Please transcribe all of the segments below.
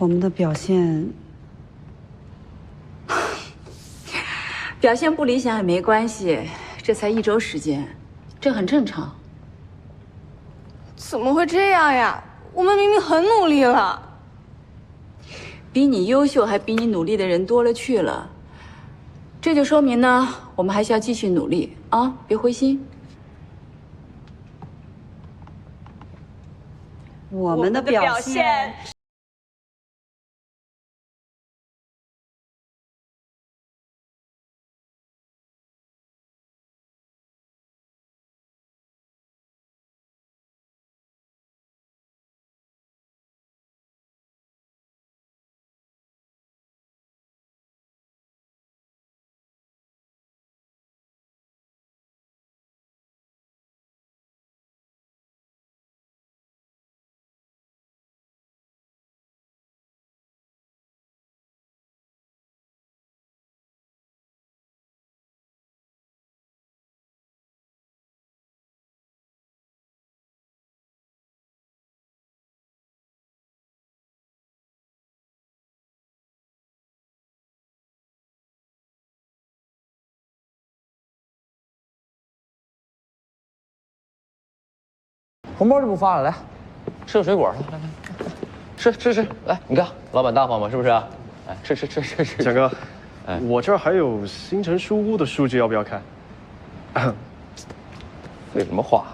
我们的表现，表现不理想也没关系，这才1周时间，这很正常。怎么会这样呀？我们明明很努力了。比你优秀还比你努力的人多了去了，这就说明呢，我们还是要继续努力啊，别灰心。我们的表现。红包就不发了，来，吃个水果，来，吃，来，你看老板大方吗？是不是啊？来，吃。蒋哥，我这儿还有新城书屋的数据，要不要看？废什么话？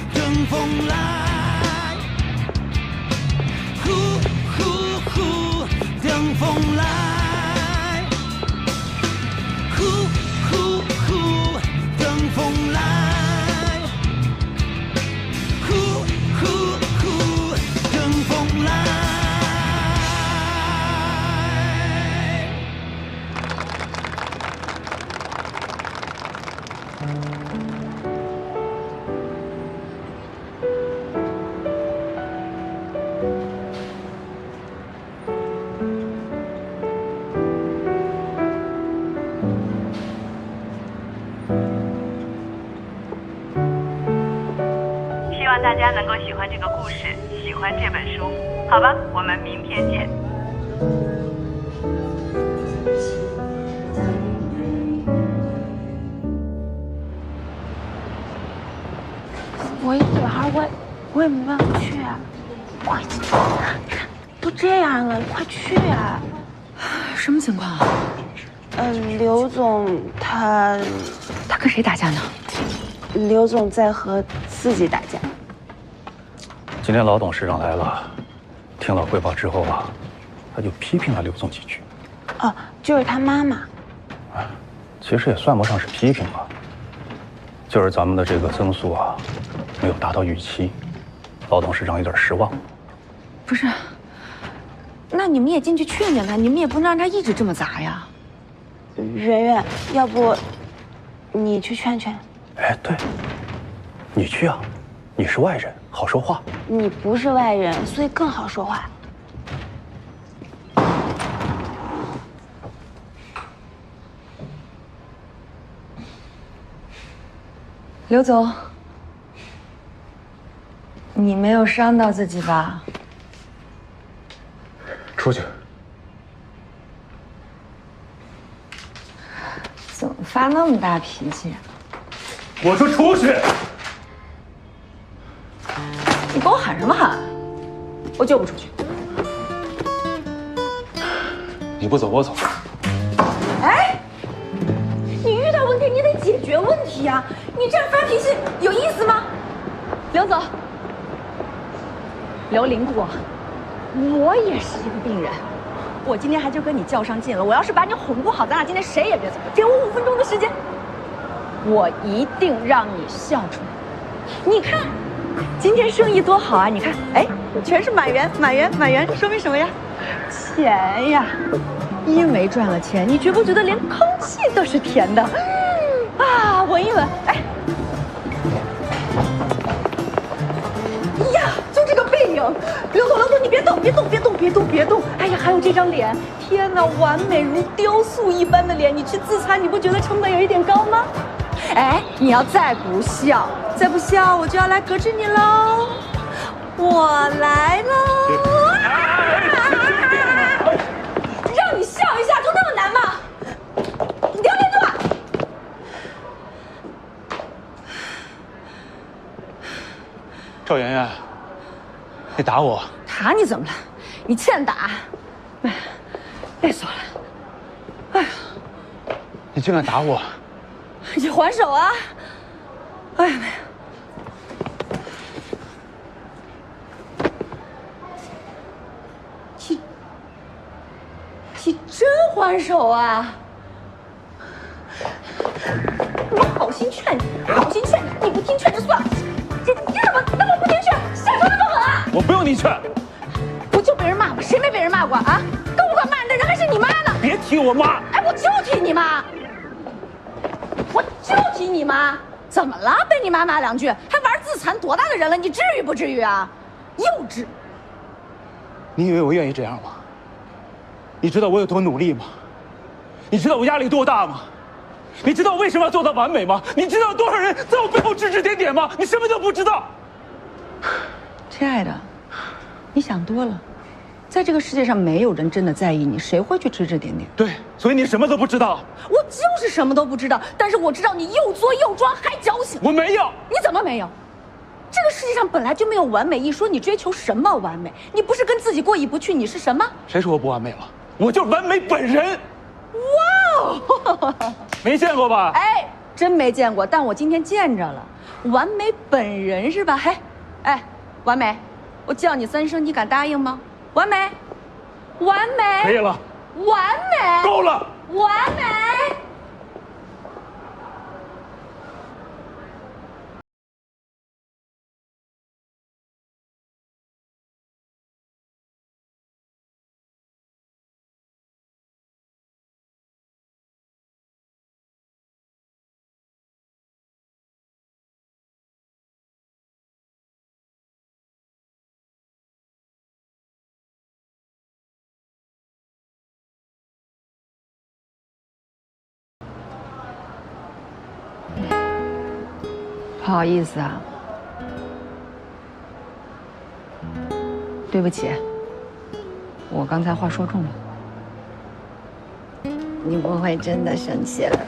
等风来，等风来，等风来，等风来。希望大家能够喜欢这个故事，喜欢这本书，好吧？我们明天见。我一女孩，我也没办法去啊！快去，都这样了，快去啊！什么情况啊？刘总他跟谁打架呢？刘总在和自己打架。今天老董事长来了，听了汇报之后啊，他就批评了刘总几句。哦，就是他妈妈。其实也算不上是批评吧，就是咱们的这个增速啊，没有达到预期，老董事长有点失望。不是，那你们也进去劝劝他，你们也不能让他一直这么砸呀。圆圆，要不你去劝劝？哎，对，你去啊，你是外人，好说话。你不是外人，所以更好说话。刘总，你没有伤到自己吧？出去。怎么发那么大脾气？我说出去。你跟我喊什么喊？我就不出去。你不走，我走。哎，你遇到问题你得解决问题呀！你这样发脾气有意思吗？刘总，刘林谷，我也是一个病人，我今天还就跟你较上劲了。我要是把你哄不好，咱俩今天谁也别走，给我5分钟的时间，我一定让你笑出来。你看，今天生意多好啊！你看，哎，全是满员，满员，满员，说明什么呀？钱呀！因为赚了钱，你觉不觉得连空气都是甜的？啊，闻一闻，哎。呀，就这个背影，刘总，刘总，你别动，别动，别动，别动，别动！哎呀，还有这张脸，天哪，完美如雕塑一般的脸，你去自残，你不觉得成本有一点高吗？哎，你要再不笑，再不笑，我就要来革职你喽！我来喽！让你笑一下就那么难吗？刘林度，赵媛媛，你打我！打你怎么了？你欠打！哎，累死我了！哎呀，你竟敢打我！你还手啊！哎呀妈呀！你真还手啊！我好心劝你，好心劝你，你不听劝就算了。你怎么那么不听劝？下手那么狠啊！我不用你劝，不就被人骂吗？谁没被人骂过啊？更不管骂人的人还是你妈呢！别提我妈！哎，我就提你妈，我就提你妈。怎么了？被你妈骂2句，还玩自残，多大的人了？你至于不至于啊？幼稚！你以为我愿意这样吗？你知道我有多努力吗？你知道我压力多大吗？你知道我为什么要做到完美吗？你知道多少人在我背后指指点点吗？你什么都不知道。亲爱的，你想多了，在这个世界上没有人真的在意你，谁会去指指点点？对，所以你什么都不知道。我就是什么都不知道，但是我知道你又作又装还矫情。我没有。你怎么没有？这个世界上本来就没有完美一说，你追求什么完美？你不是跟自己过意不去，你是什么？谁说我不完美了？我就是完美本人。哇哦，没见过吧？哎，真没见过，但我今天见着了，完美本人是吧？嘿，哎，完美，我叫你3声，你敢答应吗？完美，完美，可以了，完美，够了，完美。不好意思啊，对不起，我刚才话说重了。你不会真的生气了？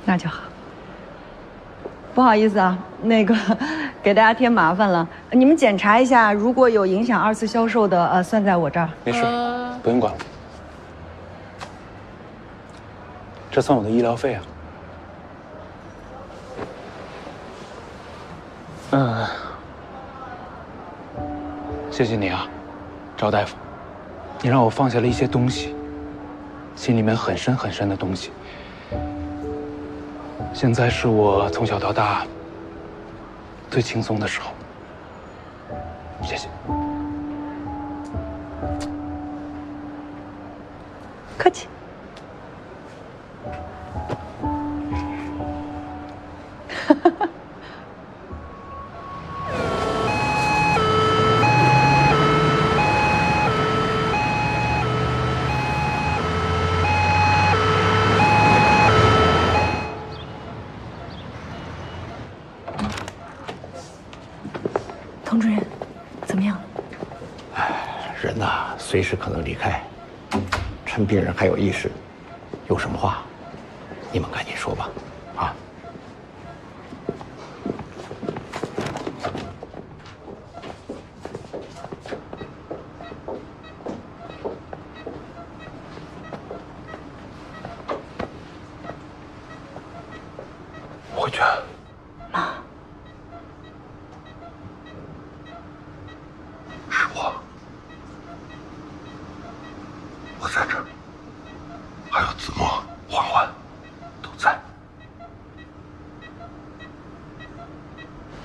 那就好。不好意思啊，那个给大家添麻烦了。你们检查一下，如果有影响二次销售的，算在我这儿。没事，不用管了。这算我的医疗费啊。谢谢你啊，赵大夫，你让我放下了一些东西，心里面很深很深的东西。现在是我从小到大最轻松的时候。谢谢。客气。童主任，怎么样？人呐，随时可能离开，趁病人还有意识，有什么话，你们赶紧说吧，啊。回去。妈。是我，我在这儿，还有子墨、嬛嬛都在。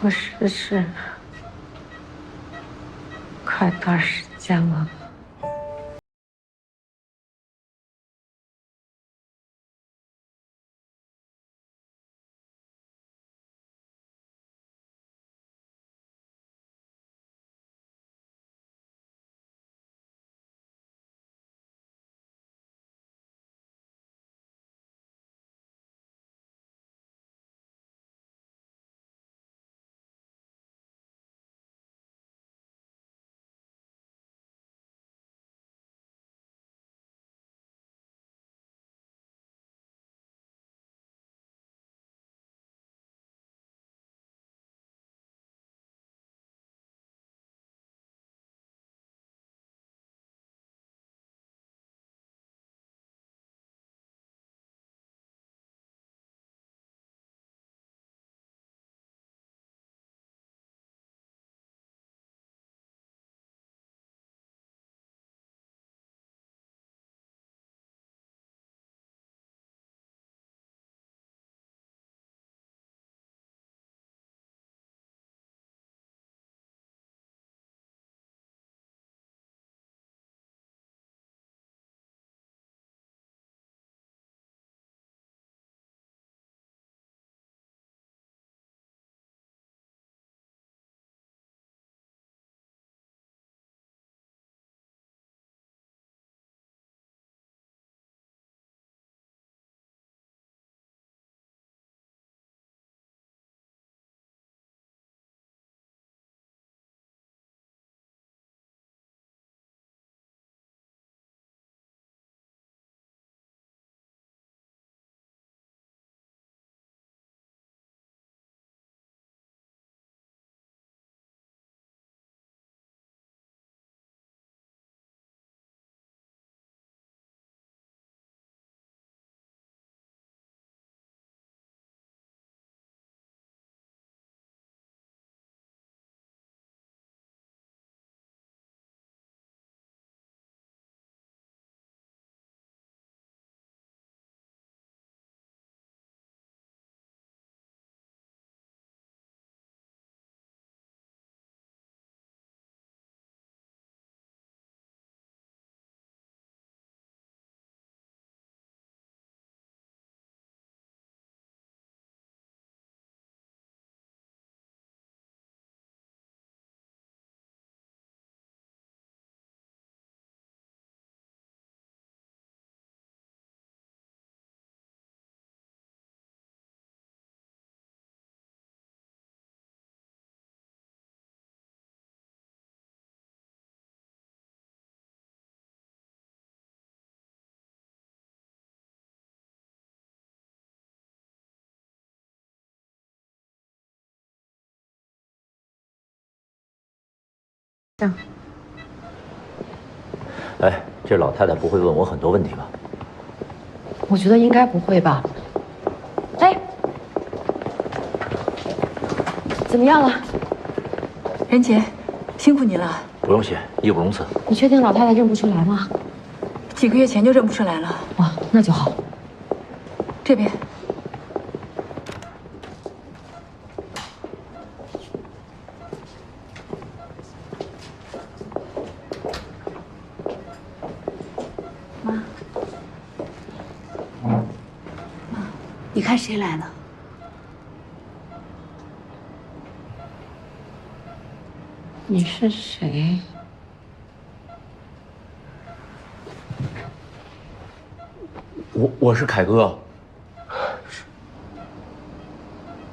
我试试，快段时间了。哎，这老太太不会问我很多问题吧？我觉得应该不会吧。哎，怎么样了？任姐，辛苦你了。不用谢，义不容辞。你确定老太太认不出来吗？几个月前就认不出来了。哇，那就好。这边。妈，你看谁来了？你是谁？我是凯哥。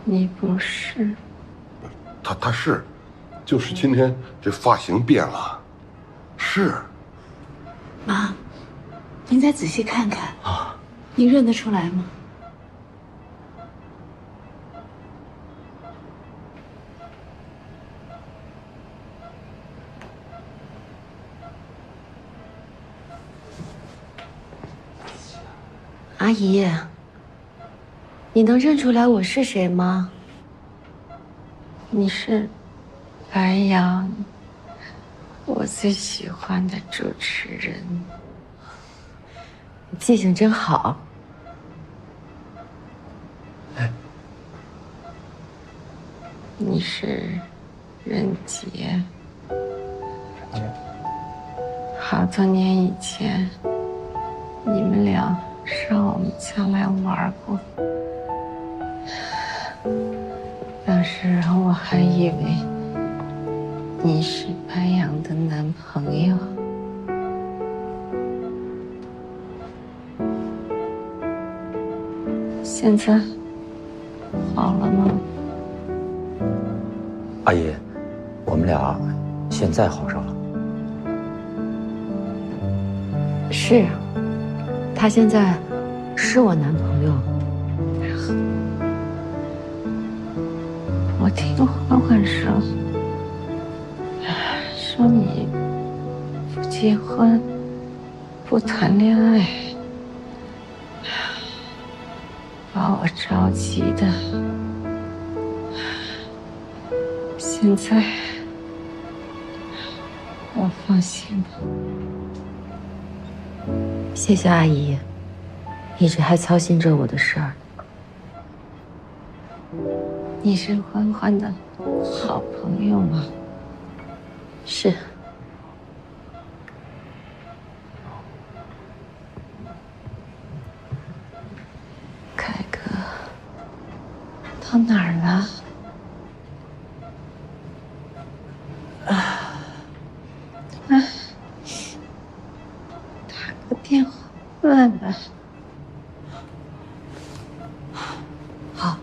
你不是？他是，就是今天这发型变了，是。妈，您再仔细看看啊，您认得出来吗？阿姨，你能认出来我是谁吗？你是白羊，我最喜欢的主持人。你记性真好。你是任杰。好多年以前，你们俩上我们家来玩过。当时我还以为你是白羊的男朋友。现在好了吗？阿姨，我们俩现在好上了。是，他现在是我男朋友。我听欢欢说你不结婚，不谈恋爱，把我着急的。现在我放心了。谢谢阿姨，一直还操心着我的事儿。你是欢欢的好朋友吗？是。凯哥，到哪儿了？打个电话问问。好。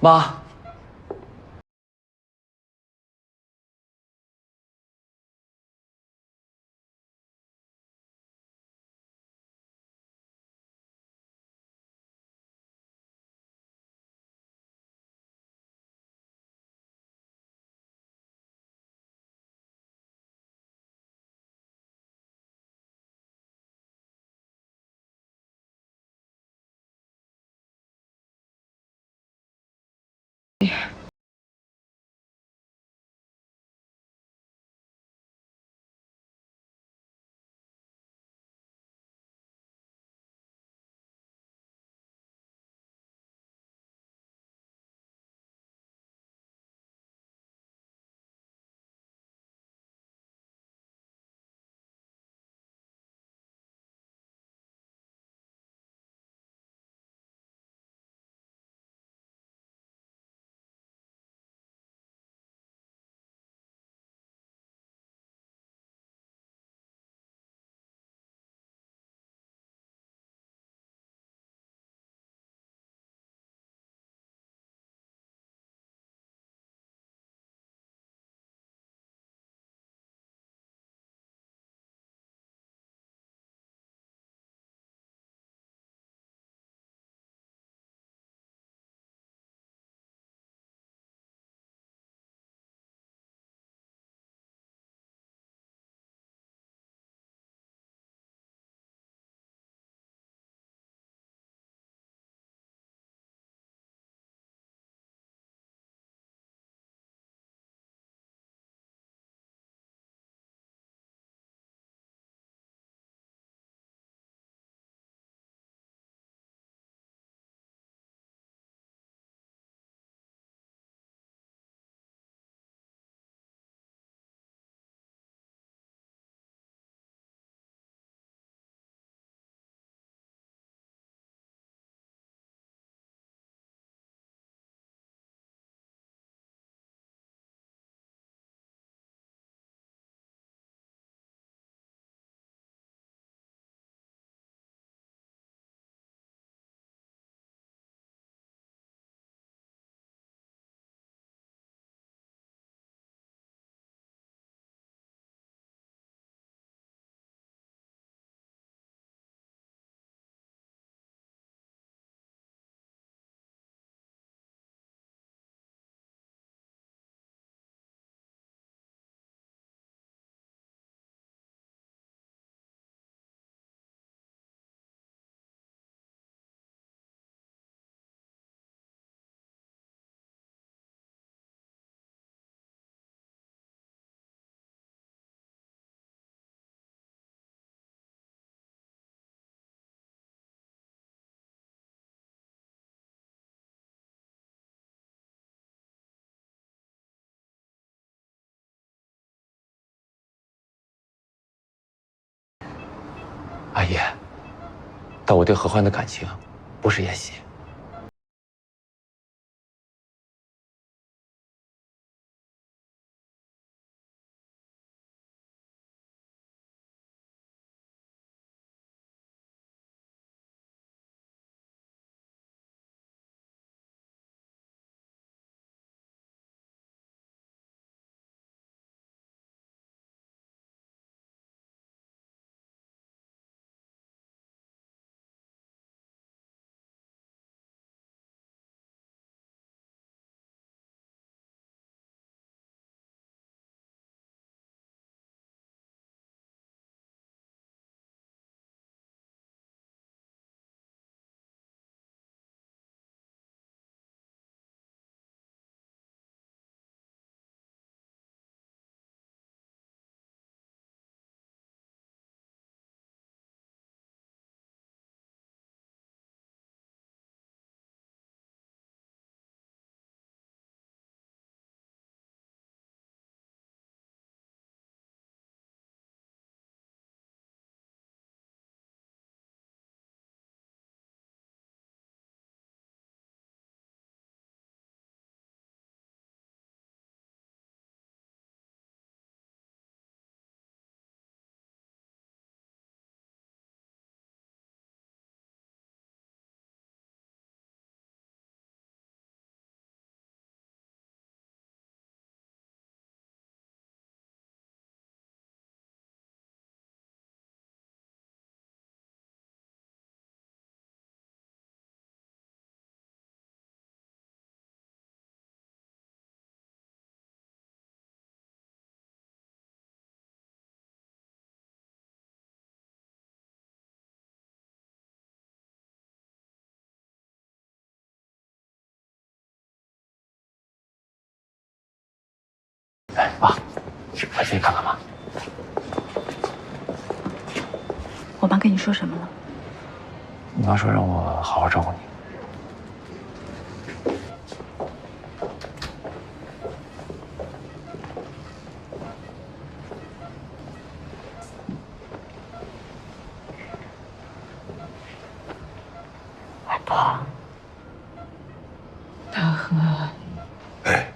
妈。阿姨，但我对何欢的感情不是演戏。哎，爸，我进去看看吧。我妈跟你说什么了？你妈说让我好好照顾你。爸，大河。哎，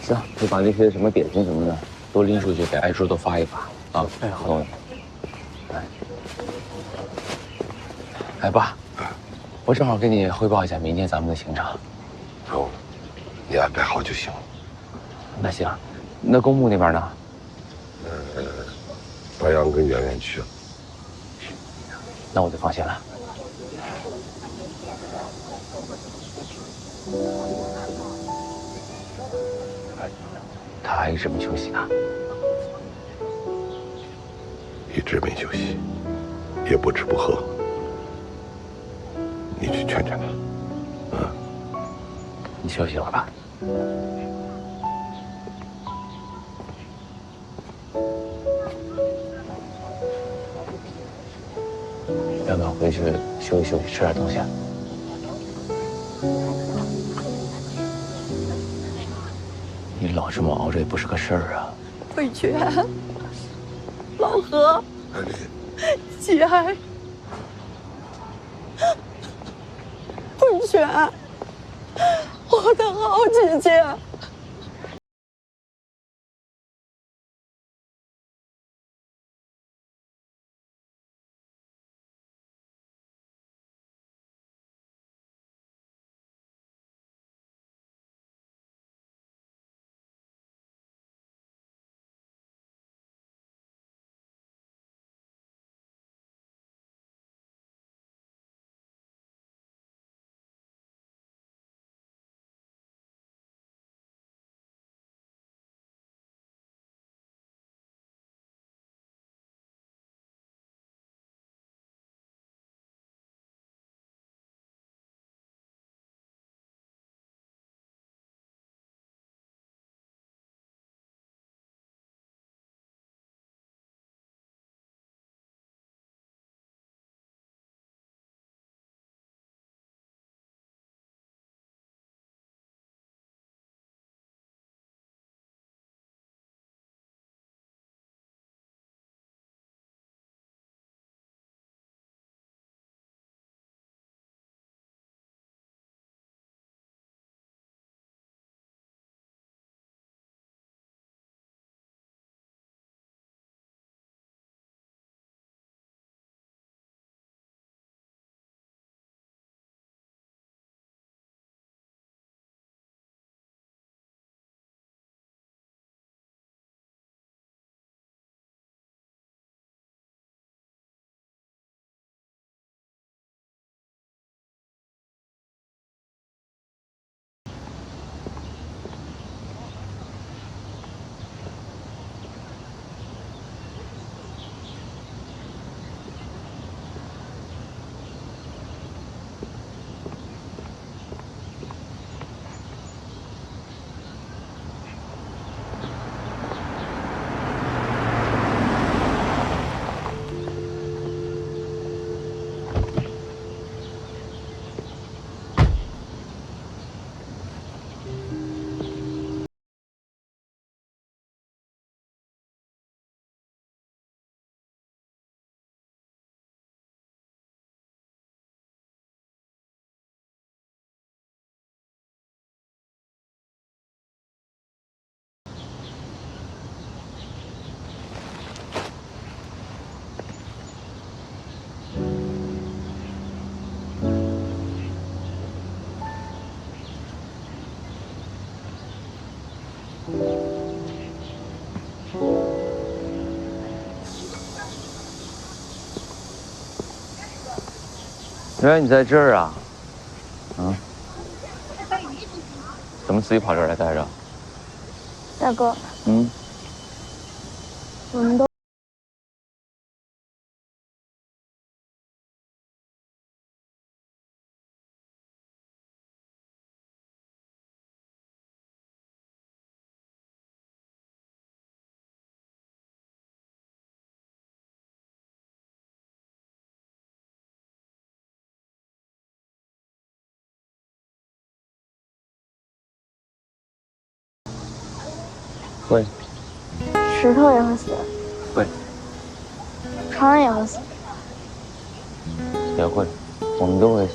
行，你把那些什么点心什么的都拎出去，给爱珠都发一发啊。哎，好。哎，爸，我正好给你汇报一下明天咱们的行程。不用了，你安排好就行。那行，那公墓那边呢？白杨跟圆圆去了。那我就放心了。他还一直没休息呢。一直没休息，也不吃不喝。你去劝劝他。你休息会儿吧。要不要回去休息休息，吃点东西？你老这么熬着也不是个事儿啊。慧泉，老何，节哀，慧泉，我的好姐姐。原来你在这儿啊？怎么自己跑这儿来待着？大哥，我们都。会。石头也会死。会。船儿也会死。也会，我们都会死。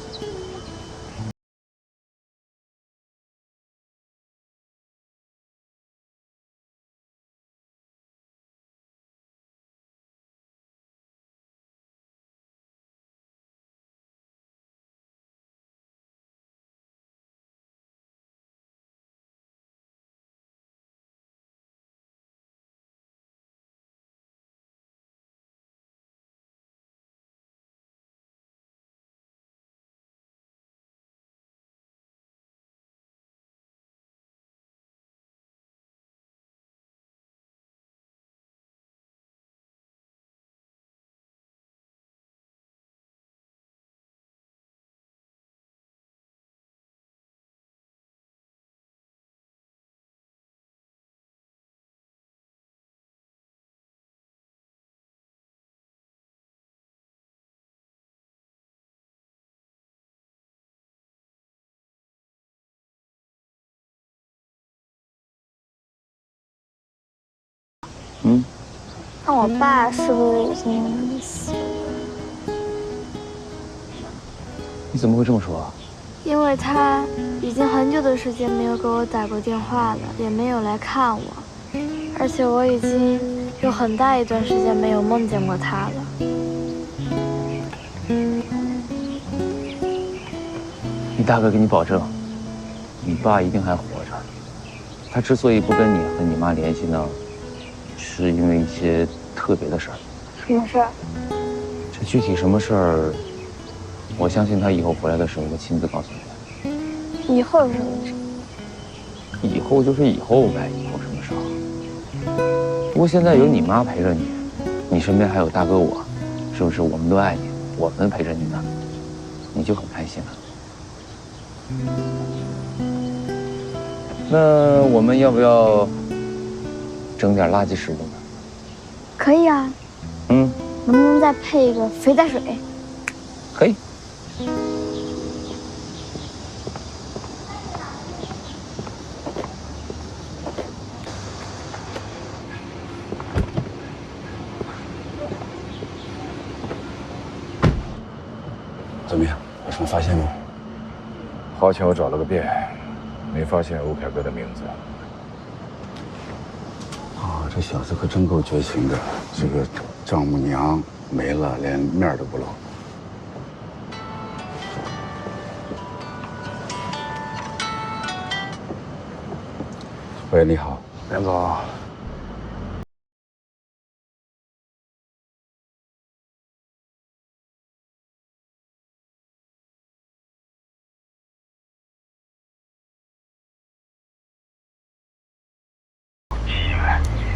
嗯，那我爸是不是已经死了？你怎么会这么说啊？因为他已经很久的时间没有给我打过电话了，也没有来看我，而且我已经有很大一段时间没有梦见过他了。你大哥给你保证，你爸一定还活着。他之所以不跟你和你妈联系呢，是因为一些特别的事儿。什么事儿？这具体什么事儿，我相信他以后回来的时候会亲自告诉你的。以后是什么事？以后就是以后呗，以后什么时候？不过现在有你妈陪着你，你身边还有大哥我，是不是？我们都爱你，我们陪着你呢，你就很开心了。那我们要不要整点垃圾食物呢？可以啊。嗯，能不能再配一个肥仔水？可以。怎么样？有什么发现吗？花桥找了个遍，没发现欧凯哥的名字。啊，这小子可真够绝情的。这个丈母娘没了，连面都不露。喂，你好，梁总。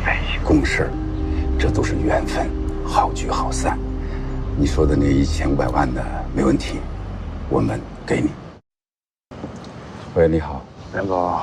在一起共事，这都是缘分，好聚好散。你说的那1500万的没问题，我们给你。喂，你好，梁总。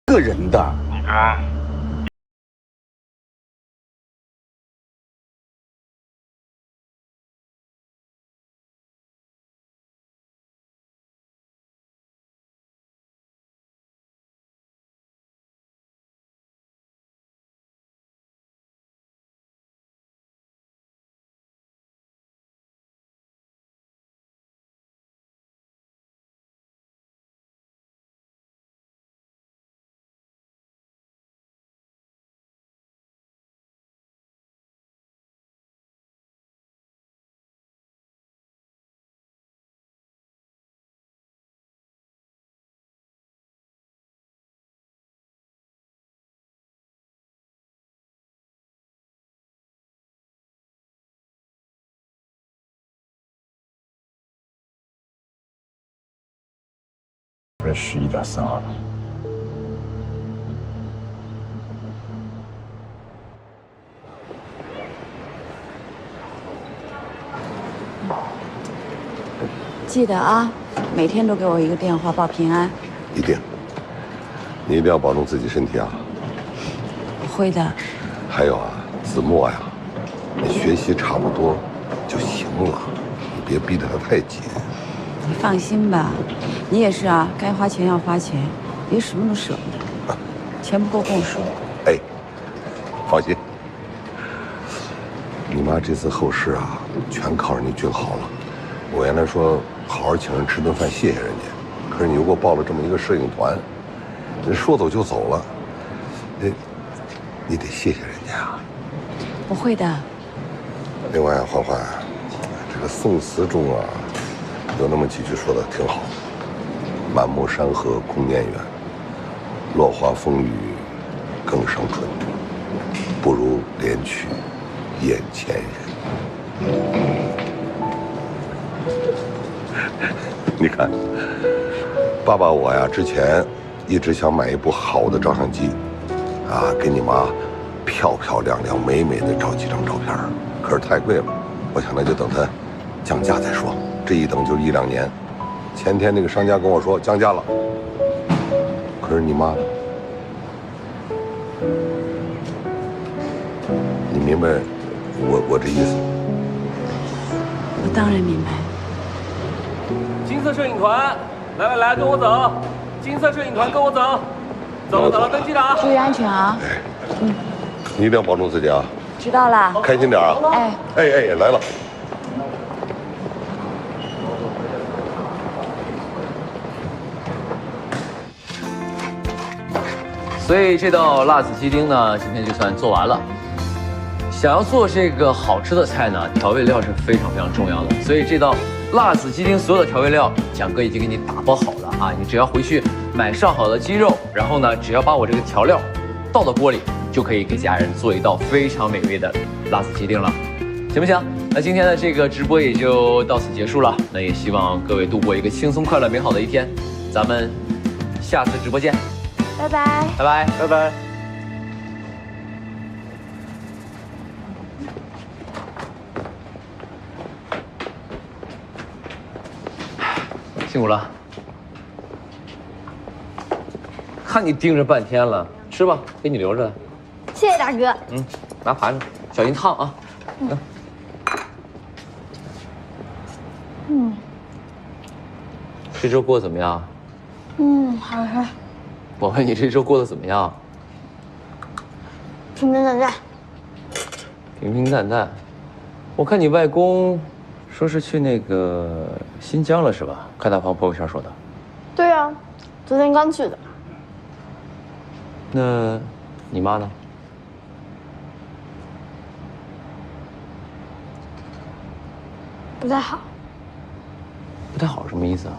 个人的。你看。11.32。记得啊，每天都给我一个电话报平安。一定。你一定要保重自己身体啊。会的。还有啊，子墨呀，你学习差不多就行了。了，你别逼得他太紧。你放心吧，你也是啊，该花钱要花钱，别什么都舍不得。钱不够跟我说。哎，放心，你妈这次后事啊，全靠人家俊豪了。我原来说好好请人吃顿饭谢谢人家，可是你又给我报了这么一个摄影团，人说走就走了，你得谢谢人家啊。我会的。另外，欢欢，这个宋词中啊，有那么几句说的挺好：“满目山河空念远，落花风雨更伤春。不如怜取眼前人。”你看，爸爸我呀，之前一直想买一部好的照相机，啊，给你妈漂漂亮亮、美美的照几张照片，可是太贵了。我想那就等它降价再说，这一等就1、2年。前天那个商家跟我说降价了，可是你妈呢？你明白我这意思？我当然明白。金色摄影团，来，跟我走！金色摄影团，跟我走！走了，登记了啊！注意安全啊！你一定要保重自己啊！知道了。开心点啊！哎，来了。所以这道辣子鸡丁呢，今天就算做完了。想要做这个好吃的菜呢，调味料是非常非常重要的。所以这道辣子鸡丁所有的调味料，蒋哥已经给你打包好了啊！你只要回去买上好的鸡肉，然后呢，只要把我这个调料倒到锅里，就可以给家人做一道非常美味的辣子鸡丁了，行不行？那今天的这个直播也就到此结束了。那也希望各位度过一个轻松、快乐、美好的一天。咱们下次直播见，拜拜，拜拜，拜拜。辛苦了，看你盯着半天了，吃吧，给你留着。谢谢大哥。拿盘子，小心烫啊。这周过得怎么样？好吃。我问你这周过得怎么样？平平淡淡。平平淡淡。我看你外公说是去那个新疆了是吧？看大鹏朋友圈说的。对啊，昨天刚去的。那你妈呢？不太好。不太好什么意思啊？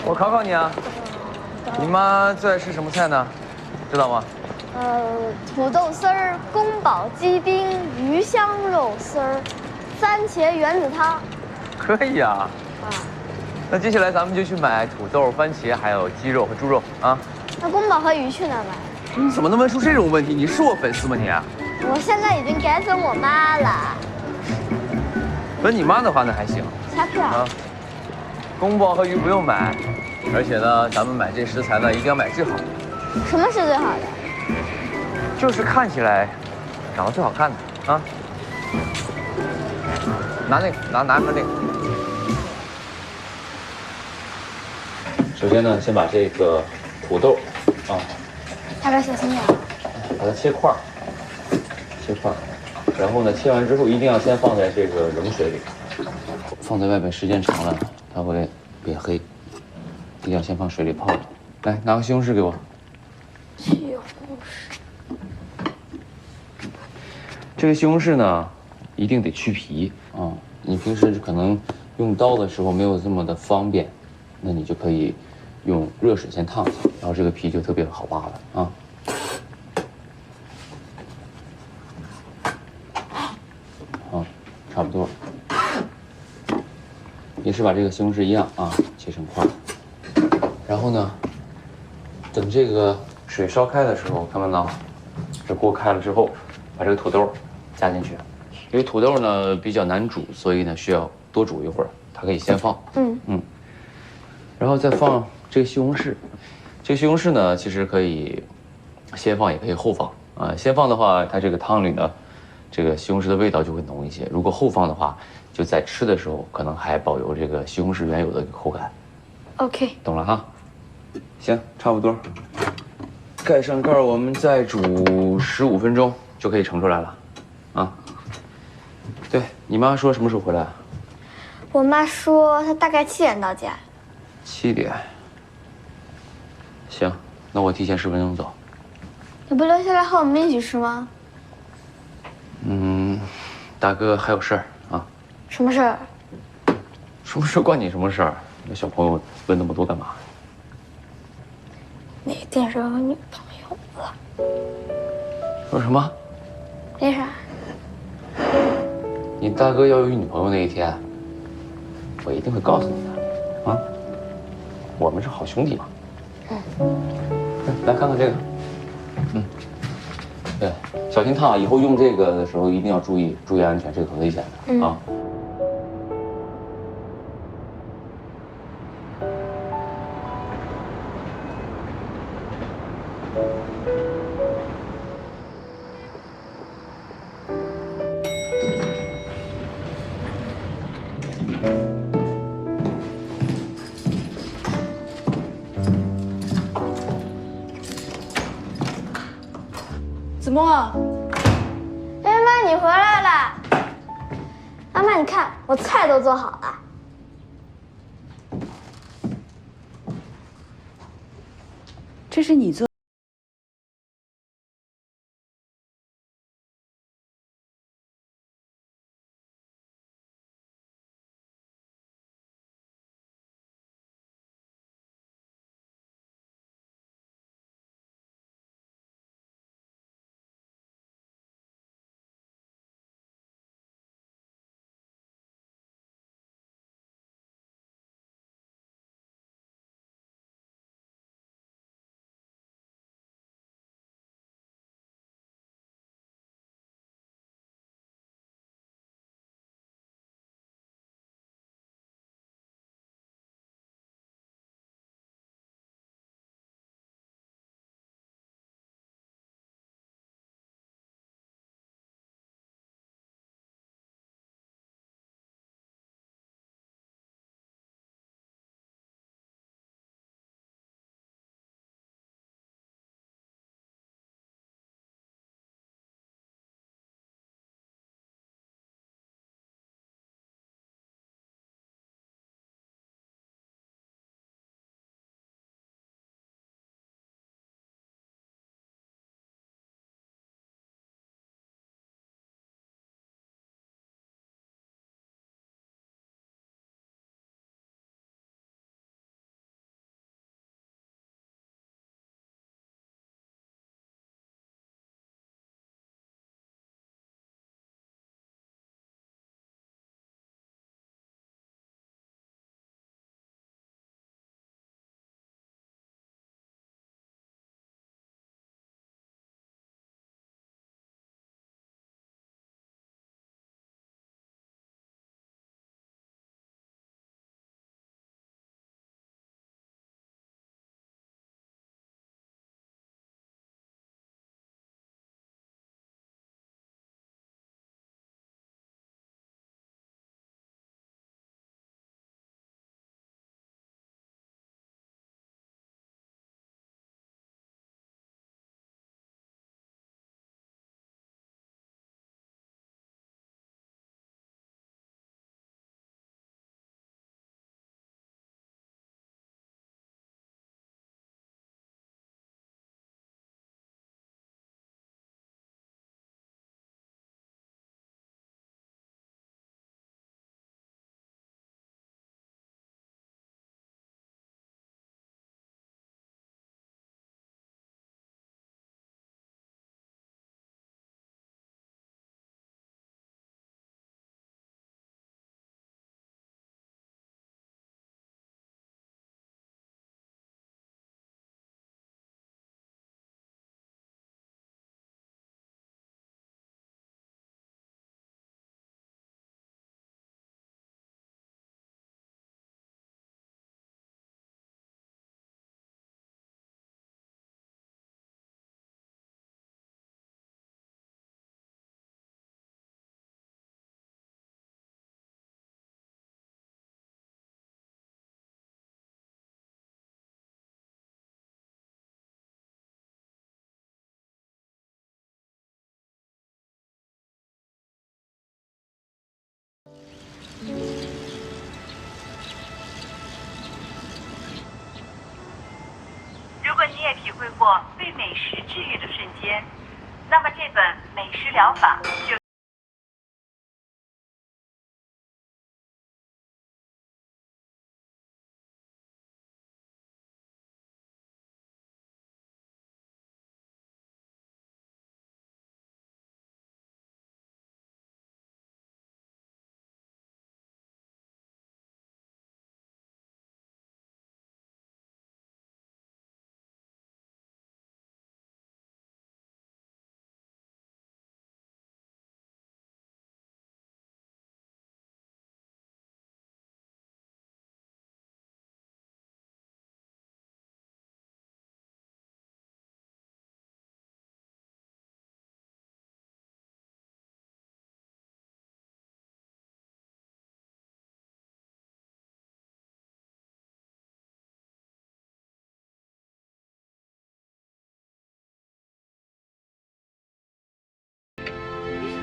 我考考你啊，你妈最爱吃什么菜呢？知道吗？土豆丝儿、宫保鸡丁、鱼香肉丝儿、番茄原子汤。可以啊。那接下来咱们就去买土豆、番茄，还有鸡肉和猪肉啊。那宫保和鱼去哪买？你怎么能问出这种问题？你是我粉丝吗你？我现在已经改粉我妈了。粉你妈的话那还行。钞票啊。宫保和鱼不用买，而且呢，咱们买这食材呢一定要买最好的。什么是最好的？就是看起来长得最好看的啊。拿那个，拿个那个。首先呢，先把这个土豆啊，大哥小心点，把它切块儿，然后呢，切完之后一定要先放在这个冷水里，放在外边时间长了它会变黑，一定要先放水里泡着。来，拿个西红柿给我。西红柿。这个西红柿呢，一定得去皮啊。你平时可能用刀的时候没有这么的方便，那你就可以用热水先烫一下，然后这个皮就特别好挖了啊。好，差不多。也是把这个西红柿一样啊，切成块。然后呢，等这个水烧开的时候，看没看到？这锅开了之后，把这个土豆加进去。因为土豆呢比较难煮，所以呢需要多煮一会儿。它可以先放，然后再放这个西红柿。这个西红柿呢，其实可以先放，也可以后放啊。先放的话，它这个汤里呢，这个西红柿的味道就会浓一些。如果后放的话，就在吃的时候可能还保留这个西红柿原有的口感。OK， 懂了哈？行，差不多。盖上盖，我们再煮15分钟就可以盛出来了，啊。对你妈说什么时候回来？我妈说她大概7点到家。7点。行，那我提前10分钟走。你不留下来和我们一起吃吗？大哥还有事儿啊。什么事儿？什么事关你什么事儿？那小朋友问那么多干嘛？那个店上有女朋友了。说什么？没啥。你大哥要有女朋友那一天，我一定会告诉你的，啊！我们是好兄弟嘛。来看看这个，对，小心烫啊！以后用这个的时候一定要注意安全，这个很危险的啊。子墨，哎妈，你回来了。妈妈，你看我菜都做好了。这是你做。也体会过被美食治愈的瞬间，那么这本《美食疗法》就。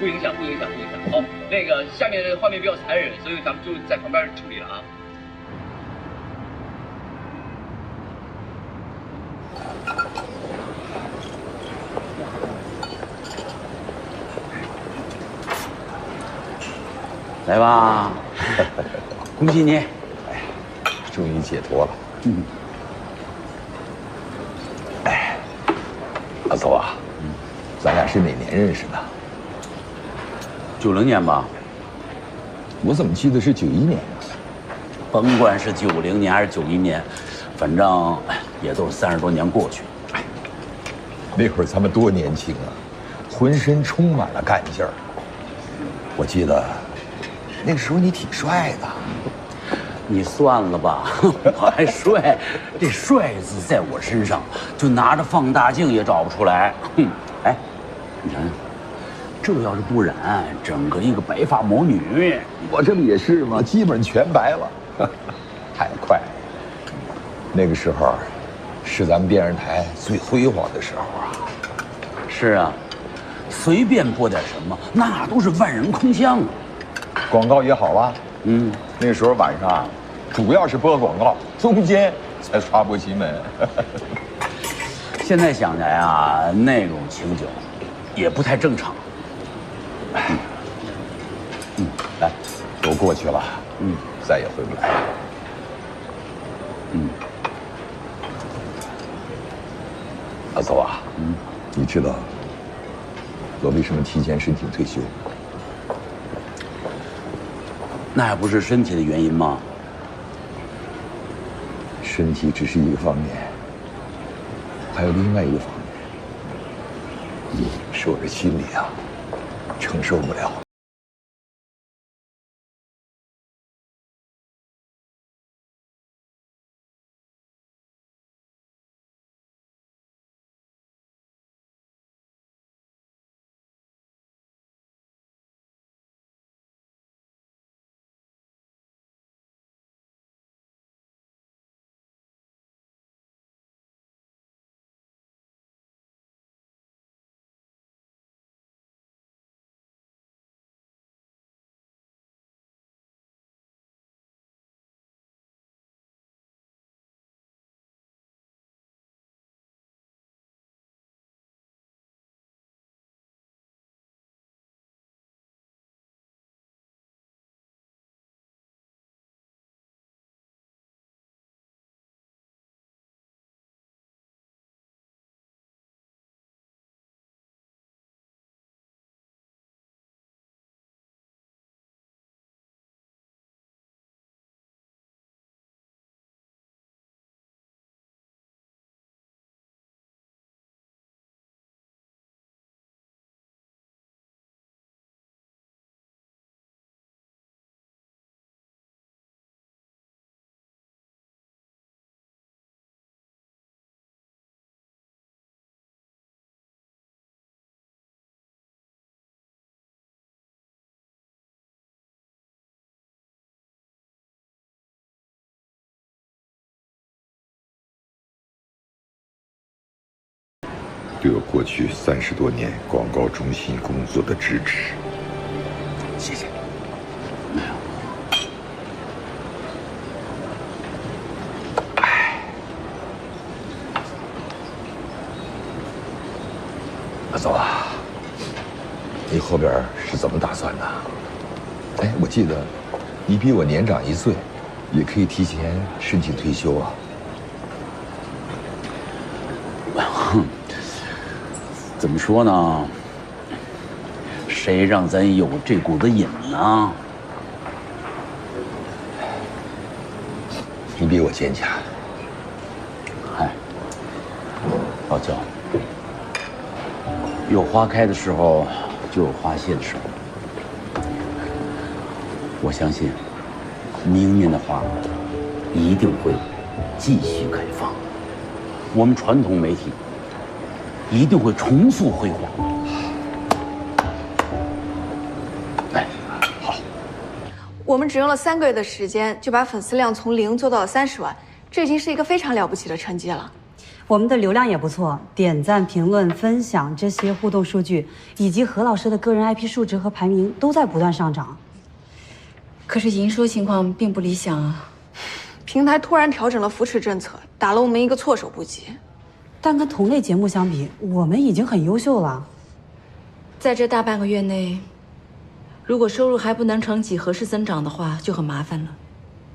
不影响。好，那个下面的画面比较残忍，所以咱们就在旁边处理了啊。来吧，恭喜你，终于解脱了。阿邹啊，咱俩是哪年认识的？90年吧。我怎么记得是91年呢？甭管是90年还是91年，反正也都是30多年过去。那会儿咱们多年轻啊，浑身充满了干劲儿。我记得那个时候你挺帅的。你算了吧，我还帅，这帅字在我身上，就拿着放大镜也找不出来。哎，你想想，这要是不染，整个一个白发魔女。我这不也是吗？基本全白了，太快了。那个时候，是咱们电视台最辉煌的时候啊。是啊，随便播点什么，那都是万人空巷啊。广告也好啊。那时候晚上啊，主要是播广告，中间才刷播新闻。现在想来啊，那种情景也不太正常。来，都过去了，再也回不来了。阿邹啊，你知道我为什么提前申请退休？那还不是身体的原因吗？身体只是一个方面，还有另外一个方面，是我这心里啊，承受不了。对我过去30多年广告中心工作的支持，谢谢。阿走啊，你后边是怎么打算的？哎，我记得你比我年长1岁，也可以提前申请退休啊。怎么说呢？谁让咱有这股子瘾呢？你比我坚强。哎，老焦，有花开的时候，就有花谢的时候。我相信，明年的花一定会继续开放，我们传统媒体一定会重塑辉煌。哎，好。我们只用了3个月的时间，就把粉丝量从0做到了30万，这已经是一个非常了不起的成绩了。我们的流量也不错，点赞、评论、分享这些互动数据，以及何老师的个人 IP 数值和排名都在不断上涨。可是营收情况并不理想啊。平台突然调整了扶持政策，打了我们一个措手不及。但跟同类节目相比，我们已经很优秀了。在这大半个月内，如果收入还不能呈几何式增长的话，就很麻烦了。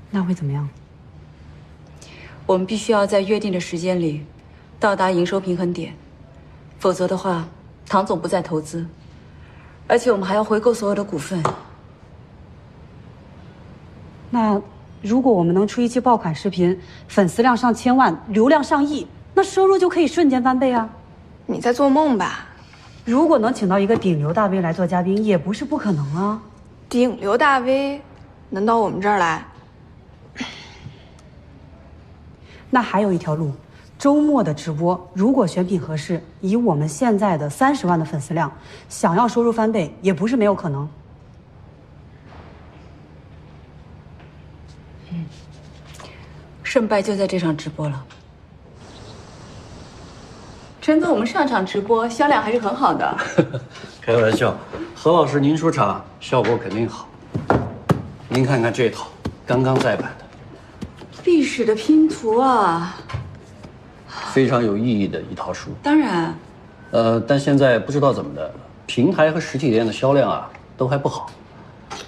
那会怎么样？我们必须要在约定的时间里到达营收平衡点，否则的话，唐总不再投资，而且我们还要回购所有的股份。那如果我们能出一期爆款视频，粉丝量上千万，流量上亿，那收入就可以瞬间翻倍啊！你在做梦吧？如果能请到一个顶流大 V 来做嘉宾，也不是不可能啊。顶流大 V 能到我们这儿来？那还有一条路，周末的直播，如果选品合适，以我们现在的30万的粉丝量，想要收入翻倍也不是没有可能。胜败就在这场直播了。陈总，我们上场直播销量还是很好的。开玩笑，何老师您出场效果肯定好。您看看这套，刚刚再版的，历史的拼图啊，非常有意义的一套书。当然，但现在不知道怎么的，平台和实体店的销量啊都还不好，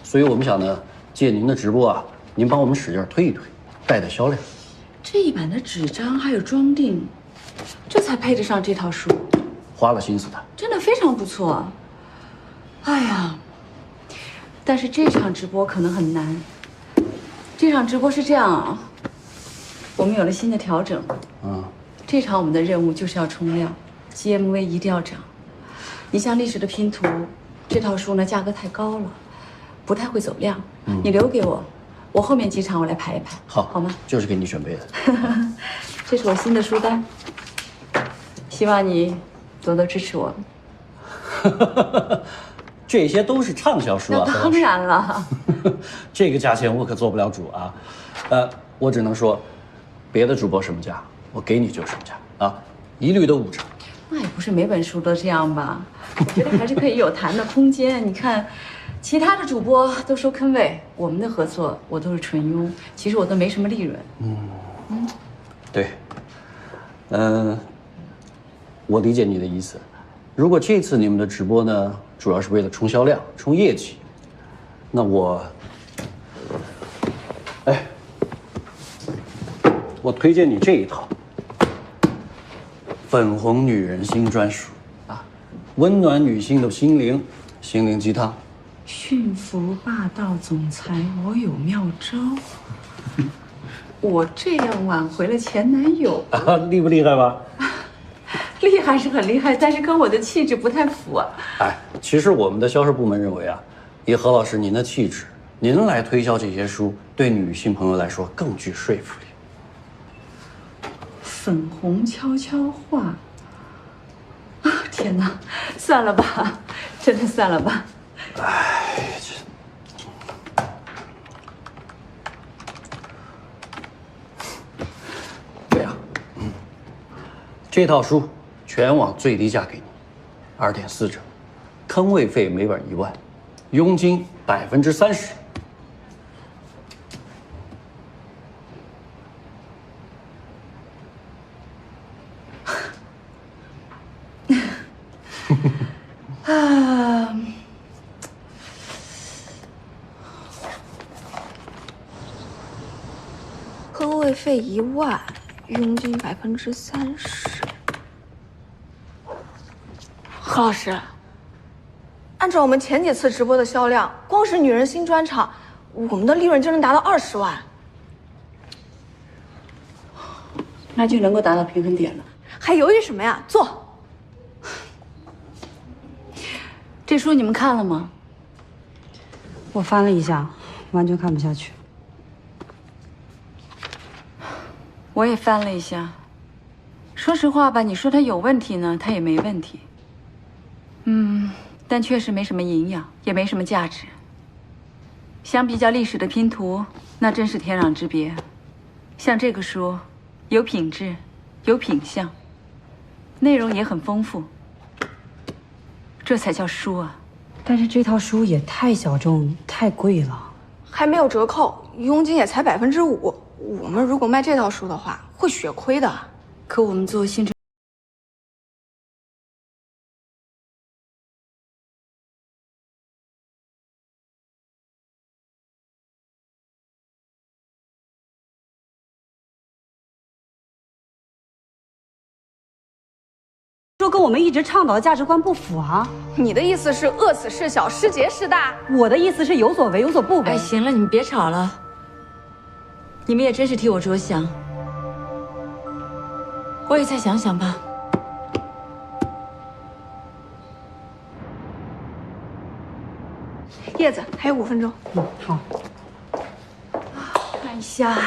所以我们想呢，借您的直播啊，您帮我们使劲推一推，带带销量。这一版的纸张还有装订，这才配得上这套书，花了心思的，真的非常不错。哎呀，但是这场直播可能很难。这场直播是这样啊，我们有了新的调整。这场我们的任务就是要冲量 ，GMV 一定要涨。你像历史的拼图，这套书呢价格太高了，不太会走量。你留给我。我后面几场我来排一排，好吗？就是给你准备的。这是我新的书单，希望你多多支持我。这些都是畅销书啊！那当然了，这个价钱我可做不了主啊。我只能说，别的主播什么价，我给你就什么价啊，一律都5折。那也不是每本书都这样吧？我觉得还是可以有谈的空间。你看。其他的主播都收坑位，我们的合作我都是纯佣，其实我都没什么利润。对，我理解你的意思。如果这次你们的直播呢，主要是为了冲销量、冲业绩，那我推荐你这一套粉红女人心专属啊，温暖女性的心灵，心灵鸡汤。驯服霸道总裁，我有妙招。我这样挽回了前男友，厉不厉害吧？厉害是很厉害，但是跟我的气质不太符啊。其实我们的销售部门认为啊，以何老师您的气质，您来推销这些书，对女性朋友来说更具说服力。粉红悄悄话啊！天哪，算了吧，真的算了吧。对呀，这套书全网最低价给你，2.4折，坑位费每本1万，佣金30%。坑位费1万，佣金30%。何老师，按照我们前几次直播的销量，光是女人心专场，我们的利润就能达到20万。那就能够达到平衡点了。还犹豫什么呀？坐。这书你们看了吗？我翻了一下，完全看不下去。我也翻了一下。说实话吧，你说它有问题呢，它也没问题。但确实没什么营养，也没什么价值。相比较历史的拼图，那真是天壤之别。像这个书，有品质，有品相，内容也很丰富，这才叫书啊！但是这套书也太小众，太贵了，还没有折扣，佣金也才5%。我们如果卖这套书的话，会血亏的。可我们做新城。说跟我们一直倡导的价值观不符啊！你的意思是饿死事小，失节事大？我的意思是有所为，有所不为。哎，行了，你们别吵了。你们也真是替我着想。我也再想想吧。叶子，还有5分钟。好。看一下，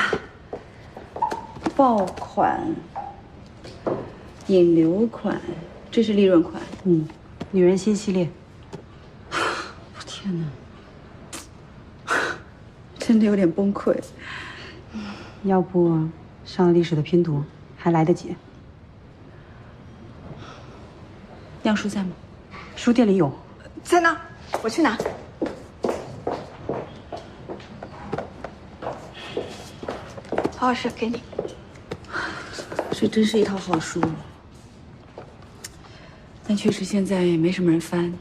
爆款。引流款，这是利润款。女人心系列。天哪，真的有点崩溃。要不上历史的拼图还来得及。样书在吗？书店里有。在那，我去拿。曹老师，给你。这真是一套好书。但确实现在也没什么人翻，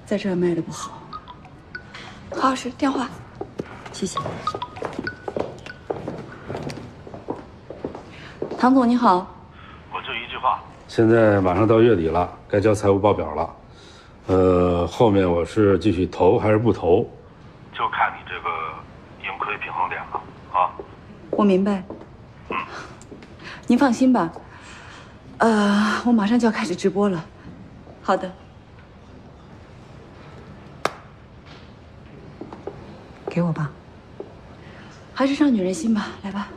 在这儿卖的不好。曹老师，电话。谢谢。唐总你好。我就一句话，现在马上到月底了，该交财务报表了。后面我是继续投还是不投，就看你这个盈亏平衡点了啊。我明白。您放心吧。我马上就要开始直播了。好的。给我吧。还是上女人心吧，来吧。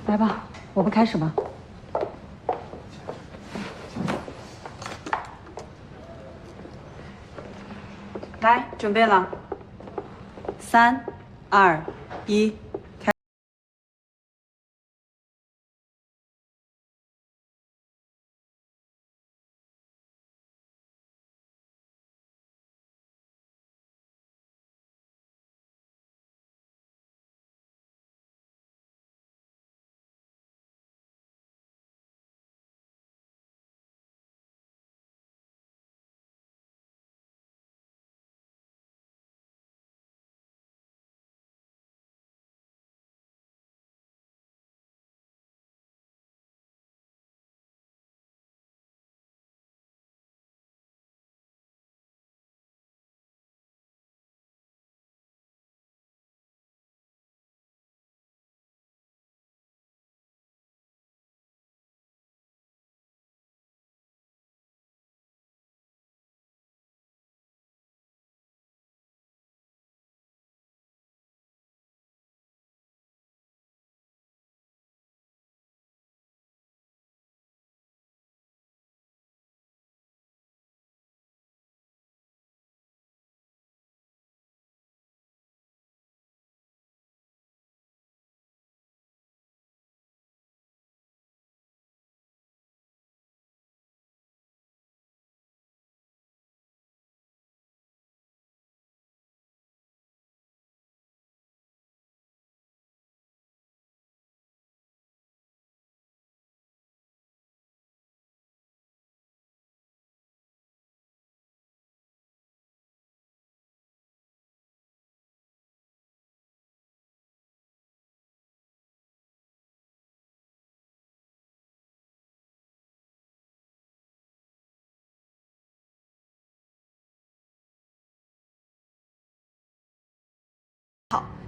来吧，我们开始吧。来，准备了。3、2、1。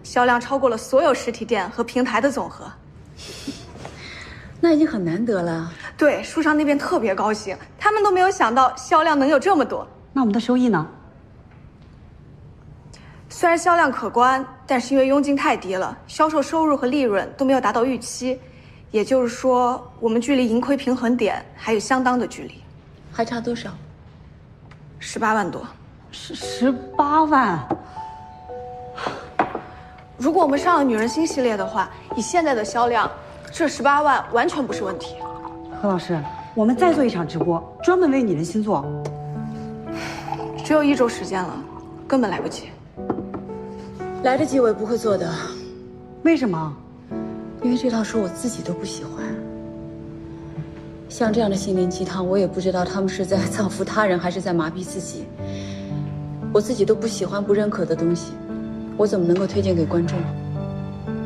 销量超过了所有实体店和平台的总和。那已经很难得了。对，书商那边特别高兴，他们都没有想到销量能有这么多。那我们的收益呢？虽然销量可观，但是因为佣金太低了，销售收入和利润都没有达到预期。也就是说，我们距离盈亏平衡点还有相当的距离。还差多少？18万多。18万。如果我们上了女人心系列的话，以现在的销量，这18万完全不是问题。何老师，我们再做一场直播，专门为女人星做。只有1周时间了，根本来不及。来得及我也不会做的。为什么？因为这套书我自己都不喜欢。像这样的心灵鸡汤，我也不知道他们是在造福他人，还是在麻痹自己。我自己都不喜欢、不认可的东西，我怎么能够推荐给观众？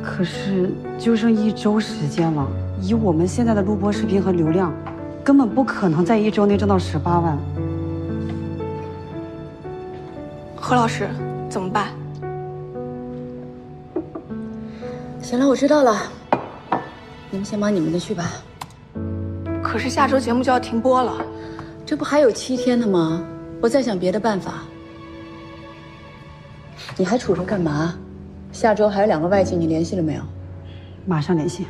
可是就剩1周时间了，以我们现在的录播视频和流量，根本不可能在1周内挣到18万。何老师，怎么办？行了，我知道了。你们先忙你们的去吧。可是下周节目就要停播了，这不还有7天呢吗？我在想别的办法。你还杵着干嘛？下周还有2个外景，你联系了没有？马上联系。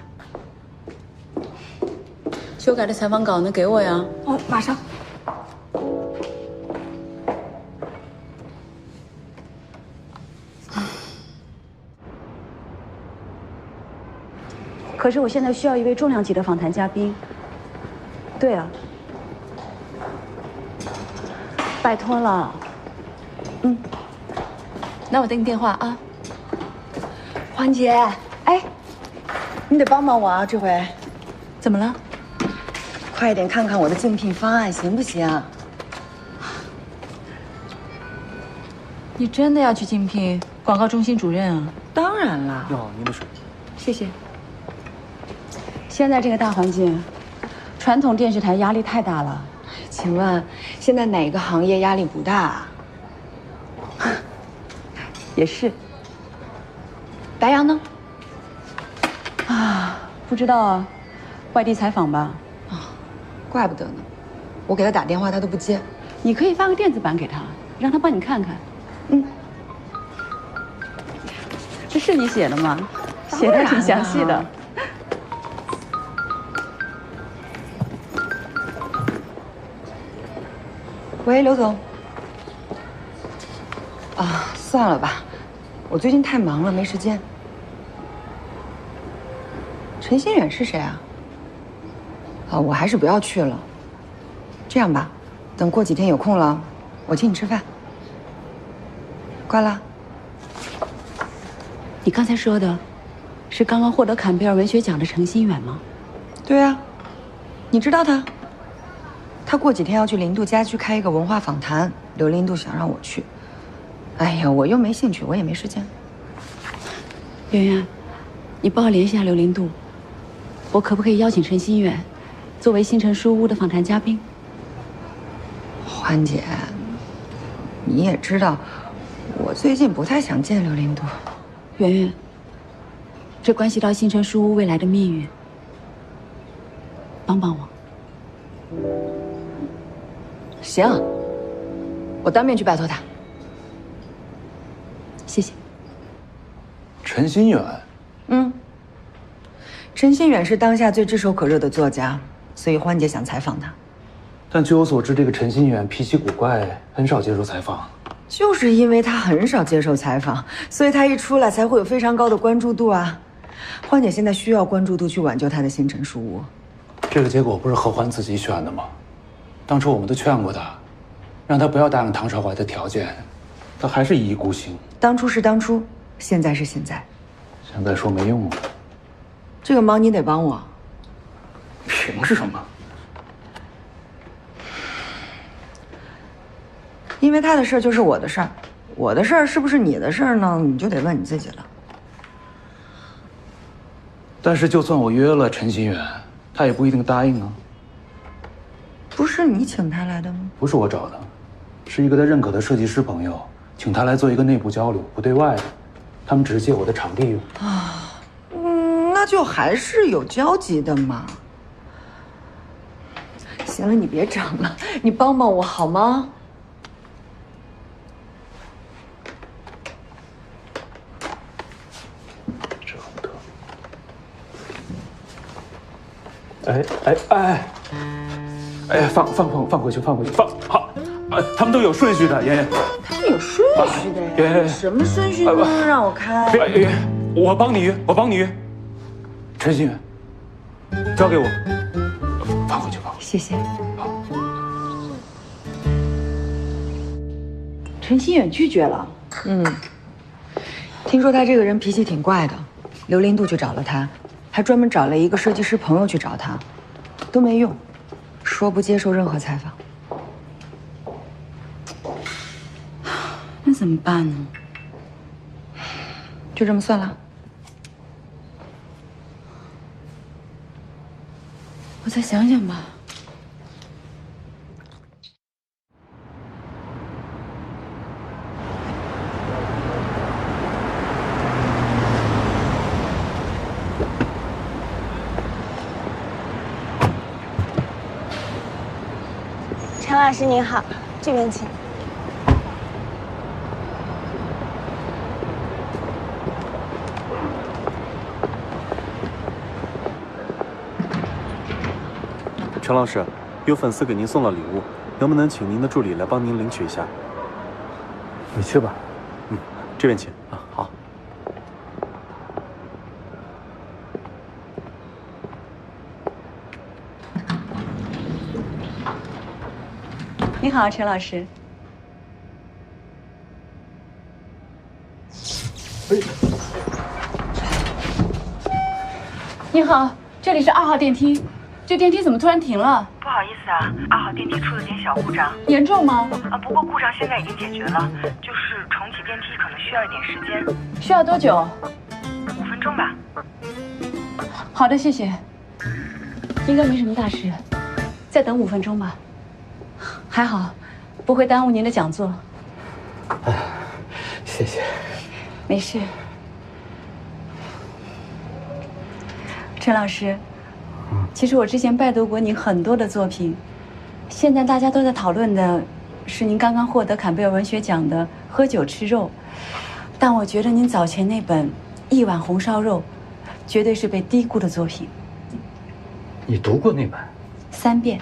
修改的采访稿呢？给我呀。哦，马上。可是我现在需要一位重量级的访谈嘉宾。对啊，拜托了。那我等你电话啊。欢姐，哎，你得帮帮我啊，这回。怎么了？快点看看我的竞聘方案行不行？你真的要去竞聘广告中心主任啊？当然了。你好，您的水。谢谢。现在这个大环境，传统电视台压力太大了。请问，现在哪个行业压力不大啊？也是。白羊呢？啊，不知道啊，外地采访吧？啊，怪不得呢，我给他打电话他都不接。你可以发个电子版给他，让他帮你看看。这是你写的吗？写的挺详细的。喂，刘总。啊，算了吧，我最近太忙了，没时间。陈新远是谁啊？啊，我还是不要去了。这样吧，等过几天有空了，我请你吃饭。挂了。你刚才说的，是刚刚获得坎贝尔文学奖的陈新远吗？对啊，你知道他？他过几天要去林度家居开一个文化访谈，刘林度想让我去。哎呀，我又没兴趣，我也没时间。圆圆，你帮我联系下刘林度，我可不可以邀请陈新远作为星辰书屋的访谈嘉宾？欢姐，你也知道，我最近不太想见刘林度。圆圆，这关系到星辰书屋未来的命运，帮帮我。行，我当面去拜托他。谢谢。陈新远，陈新远是当下最炙手可热的作家，所以欢姐想采访他。但据我所知，这个陈新远脾气古怪，很少接受采访。就是因为他很少接受采访，所以他一出来才会有非常高的关注度啊。欢姐现在需要关注度去挽救她的星辰书屋。这个结果不是何欢自己选的吗？当初我们都劝过他，让他不要答应唐少怀的条件，他还是一意孤行。当初是当初，现在是现在。现在说没用了。这个忙你得帮我。凭什么？因为他的事儿就是我的事儿，我的事儿是不是你的事儿呢？你就得问你自己了。但是就算我约了陈新远，他也不一定答应啊。不是你请他来的吗？不是我找的，是一个他认可的设计师朋友，请他来做一个内部交流，不对外的。他们只是借我的场地用。啊，那就还是有交集的嘛。行了，你别整了，你帮帮我好吗？放回去，放好。他们都有顺序的，妍妍。他们有顺序的呀？妍，什么顺序都能让我开？妍，我帮你约。陈心远，交给我，放回去。谢谢。陈心远拒绝了。听说他这个人脾气挺怪的，刘林度去找了他，还专门找了一个设计师朋友去找他，都没用，说不接受任何采访。那怎么办呢？就这么算了。我再想想吧。陈老师您好，这边请。陈老师，有粉丝给您送了礼物，能不能请您的助理来帮您领取一下？你去吧。这边请。好。你好，陈老师。你好，这里是2号电梯。这电梯怎么突然停了？不好意思啊，2号电梯出了点小故障。严重吗？不过故障现在已经解决了，就是重启电梯可能需要一点时间。需要多久5分钟吧。好的，谢谢。应该没什么大事，再等5分钟吧。还好，不会耽误您的讲座。谢谢。没事。陈老师。其实我之前拜读过您很多的作品，现在大家都在讨论的是您刚刚获得坎贝尔文学奖的《喝酒吃肉》，但我觉得您早前那本《一碗红烧肉》，绝对是被低估的作品。你读过那本？3遍。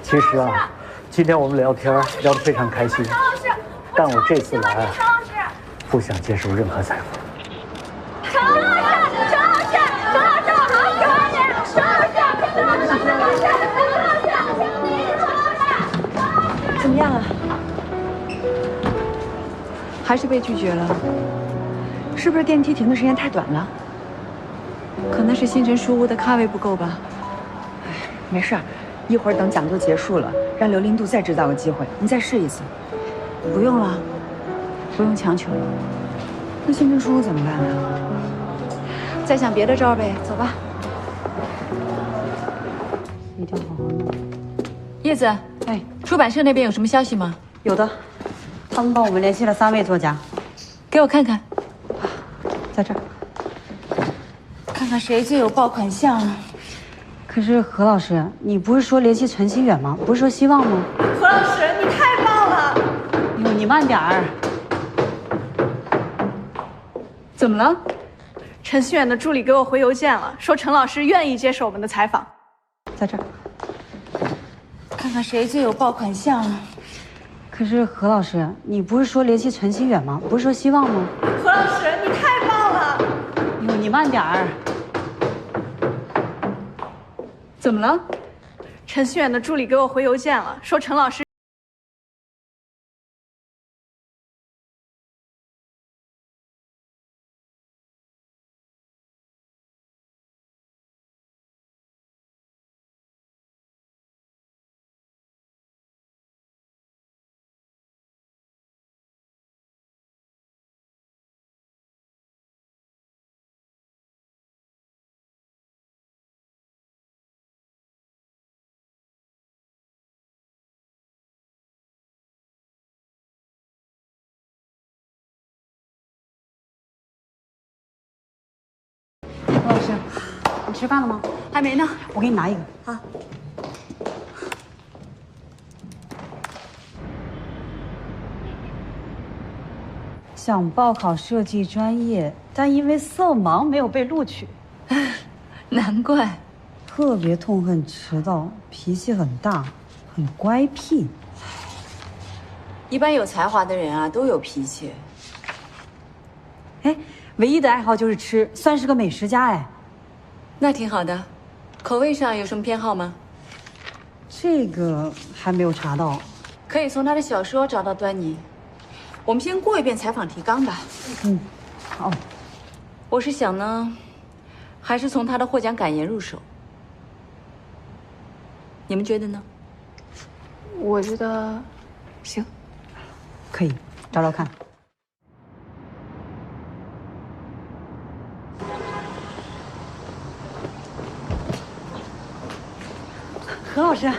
其实啊，今天我们聊天聊得非常开心，但我这次来不想接受任何采访。还是被拒绝了？是不是电梯停的时间太短了？可能是新城书屋的咖位不够吧。没事儿，一会儿等讲座结束了，让刘林度再制造个机会，你再试一次。不用了，不用强求。那新城书屋怎么办啊？再想别的招呗，走吧。一定要好好弄。叶子，哎，出版社那边有什么消息吗？有的，他们帮我们联系了3位作家，给我看看，在这儿。看看谁最有爆款项。可是何老师，你不是说联系陈希远吗？不是说希望吗？何老师，你太棒了！哎呦，你慢点儿。怎么了？陈希远的助理给我回邮件了，说陈老师愿意接受我们的采访。在这儿。看看谁最有爆款项。可是何老师，你不是说联系陈希远吗？不是说希望吗？何老师，你太棒了！哎呦，你慢点儿。怎么了？陈希远的助理给我回邮件了，说陈老师。何老师，你吃饭了吗？还没呢，我给你拿一个。好。想报考设计专业，但因为色盲没有被录取。难怪。特别痛恨迟到，脾气很大，很乖僻。一般有才华的人啊，都有脾气。哎，唯一的爱好就是吃，算是个美食家哎。那挺好的。口味上有什么偏好吗？这个还没有查到。可以从他的小说找到端倪。我们先过一遍采访提纲吧。嗯，好。我是想呢，还是从他的获奖感言入手。你们觉得呢？我觉得行，可以找找看。何老师。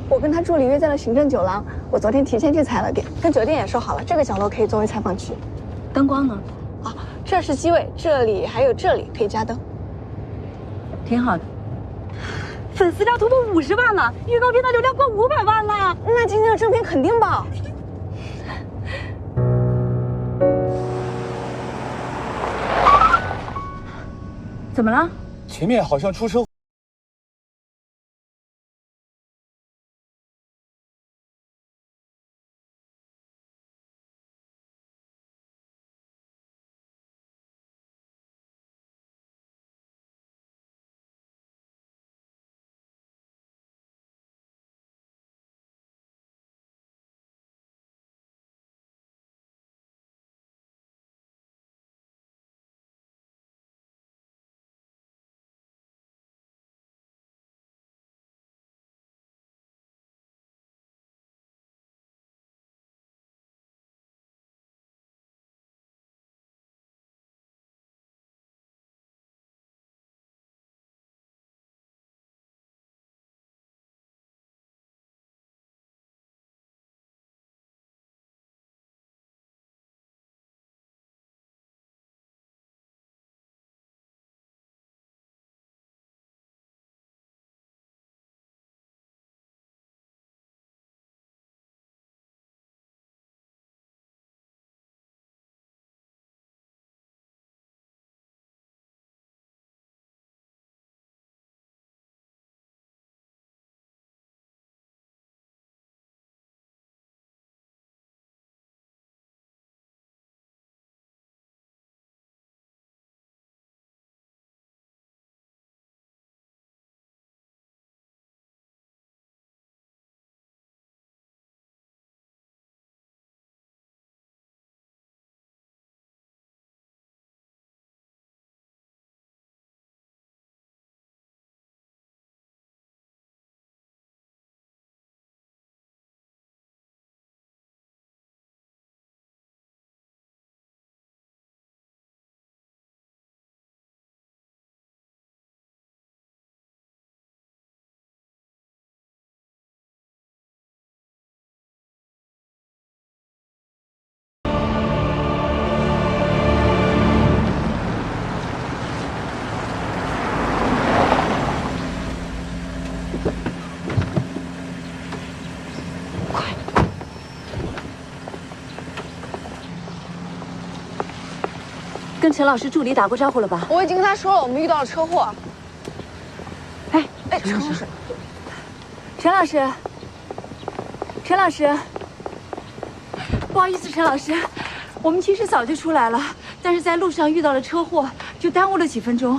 我跟他助理约在了行政酒廊，我昨天提前去踩了点，跟酒店也说好了，这个角落可以作为采访区。灯光呢？啊，这是机位，这里还有这里可以加灯，挺好的。粉丝量突破50万了，预告片的流量过500万了，那今天的正片肯定爆。怎么了？前面好像出车祸。跟陈老师助理打过招呼了吧？我已经跟他说了，我们遇到了车祸。哎，陈老师，陈老师，陈老师，不好意思，陈老师，我们其实早就出来了，但是在路上遇到了车祸，就耽误了几分钟。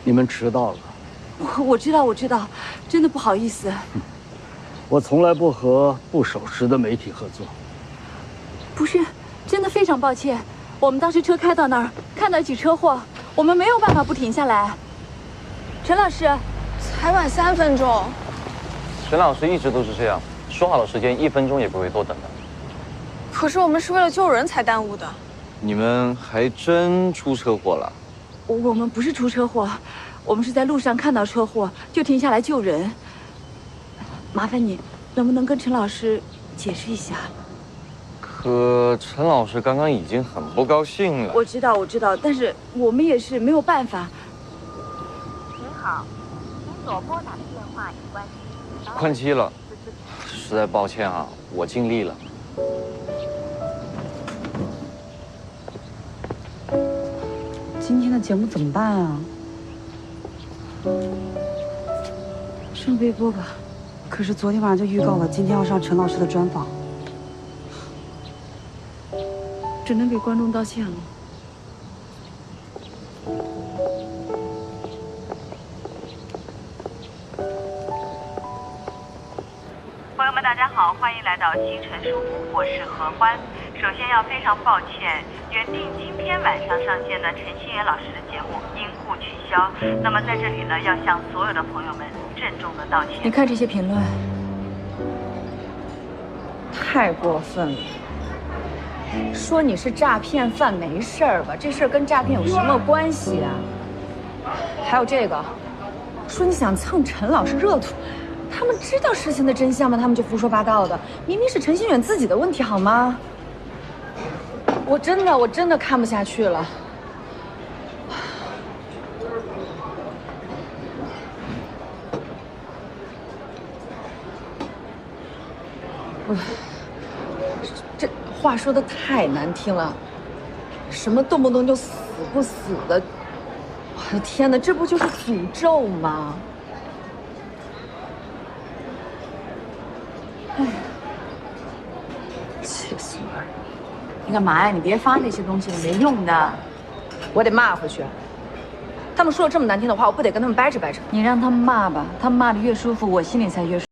你们迟到了。我知道，真的不好意思。我从来不和不守时的媒体合作。不是，真的非常抱歉。我们当时车开到那儿，看到一起车祸，我们没有办法不停下来。陈老师，才晚3分钟。陈老师一直都是这样，说好的时间1分钟也不会多等的。可是我们是为了救人才耽误的。你们还真出车祸了？我们不是出车祸，我们是在路上看到车祸就停下来救人。麻烦你，能不能跟陈老师解释一下？可陈老师刚刚已经很不高兴了。我知道，但是我们也是没有办法。您好，您所拨打的电话已关机。关机了，实在抱歉啊，我尽力了。今天的节目怎么办啊？上微博吧。可是昨天晚上就预告了，今天要上陈老师的专访，只能给观众道歉了。朋友们，大家好，欢迎来到星辰书屋，我是何欢。首先要非常抱歉，原定今天晚上上线的陈心妍老师的节目因故取消。那么在这里呢，要向所有的朋友们郑重的道歉。你看这些评论，太过分了！说你是诈骗犯没事儿吧？这事儿跟诈骗有什么关系啊？还有这个，说你想蹭陈老师热度，他们知道事情的真相吗？他们就胡说八道的，明明是陈心远自己的问题，好吗？我真的看不下去了。这话说的太难听了，什么动不动就死不死的，我的天哪，这不就是诅咒吗？哎，气死我了！你干嘛呀？你别发那些东西了，没用的。我得骂回去。他们说了这么难听的话，我不得跟他们掰扯掰扯？你让他们骂吧，他们骂的越舒服，我心里才越舒服。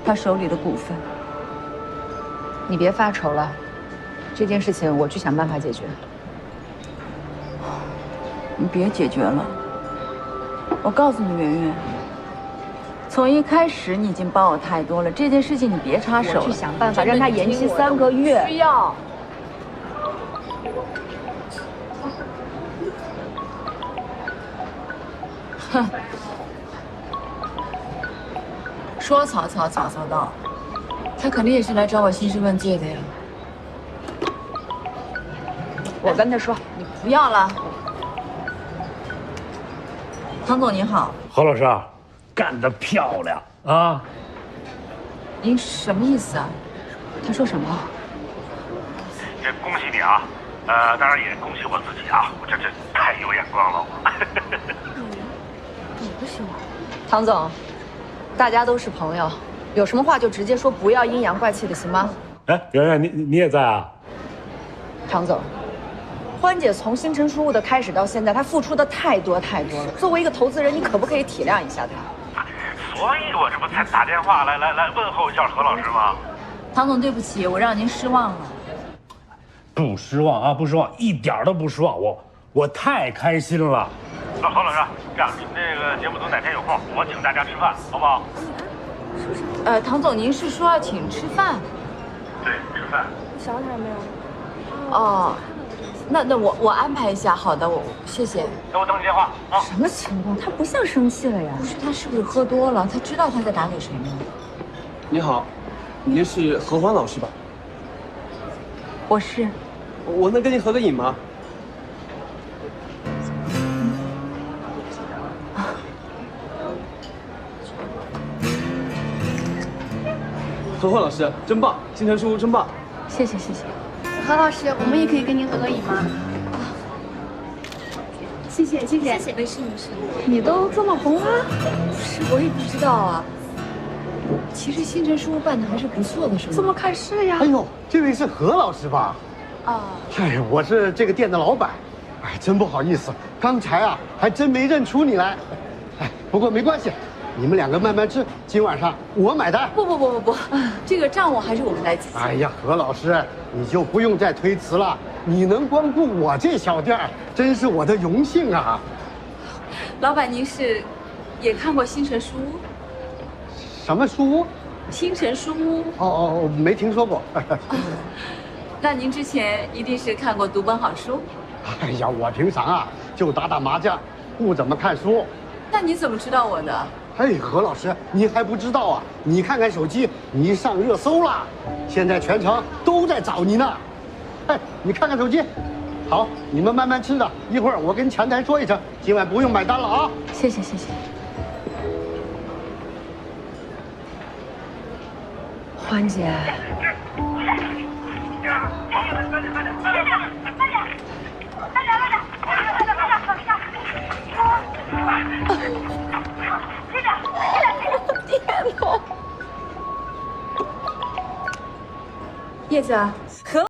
他手里的股份，你别发愁了，这件事情我去想办法解决。你别解决了，我告诉你，圆圆，从一开始你已经帮我太多了，这件事情你别插手了。我去想办法让他延期3个月。需要。哼，说曹操曹操到，他肯定也是来找我兴师问罪的呀。我跟他说，你不要了。唐总您好，何老师，干得漂亮啊！您什么意思啊？他说什么？这恭喜你啊！当然也恭喜我自己啊！我这太有眼光了，你不喜欢？唐总，大家都是朋友，有什么话就直接说，不要阴阳怪气的，行吗？哎，圆圆，你也在啊？唐总，欢姐从星辰书屋的开始到现在，她付出的太多太多了。作为一个投资人，你可不可以体谅一下她？所以我这不才打电话来问候一下何老师吗？唐总，对不起，我让您失望了。不失望啊，不失望，一点都不失望，我太开心了。何老师，这样你们这个节目组哪天有空，我请大家吃饭，好不好？唐总，您是说要请吃饭？对，吃饭。想起来没有？哦，那我安排一下，好的，谢谢。那我等你电话啊。什么情况？他不像生气了呀？不是，他是不是喝多了？他知道他在打给谁吗？你好，您是何欢老师吧？我是。我能跟您合个影吗？何欢老师真棒，星辰书屋真棒。谢谢谢谢。何老师，我们也可以跟您合个影吗？谢谢谢谢，没事没事。你都这么红了？不是，我也不知道啊。其实星辰书屋办的还是不错的，是吗？怎么看是呀？哎呦，这位是何老师吧？啊。哎，我是这个店的老板。哎，真不好意思，刚才啊还真没认出你来。哎，不过没关系，你们两个慢慢吃，今晚上我买单。不，这个账务还是我们来结。哎呀，何老师，你就不用再推辞了。你能光顾我这小店，真是我的荣幸啊。老板，您是也看过星辰书屋？什么书屋？星辰书屋。哦，没听说过。那您之前一定是看过读本好书。哎呀，我平常啊就打打麻将，不怎么看书。那你怎么知道我的？哎，何老师，你还不知道啊？你看看手机，你上热搜了，现在全城都在找你呢。哎，你看看手机。好，你们慢慢吃着，一会儿我跟前台说一声，今晚不用买单了啊。谢谢。欢姐。叶子，何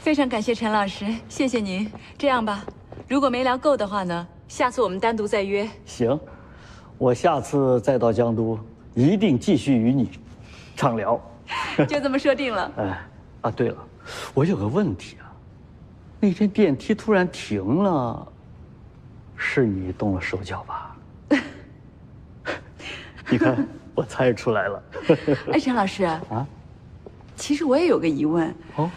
非常感谢陈老师，谢谢您。这样吧，如果没聊够的话呢，下次我们单独再约。行，我下次再到江都，一定继续与你畅聊。就这么说定了。哎，啊，对了，我有个问题啊，那天电梯突然停了，是你动了手脚吧？你看，我猜出来了。哎，陈老师啊，其实我也有个疑问。哦。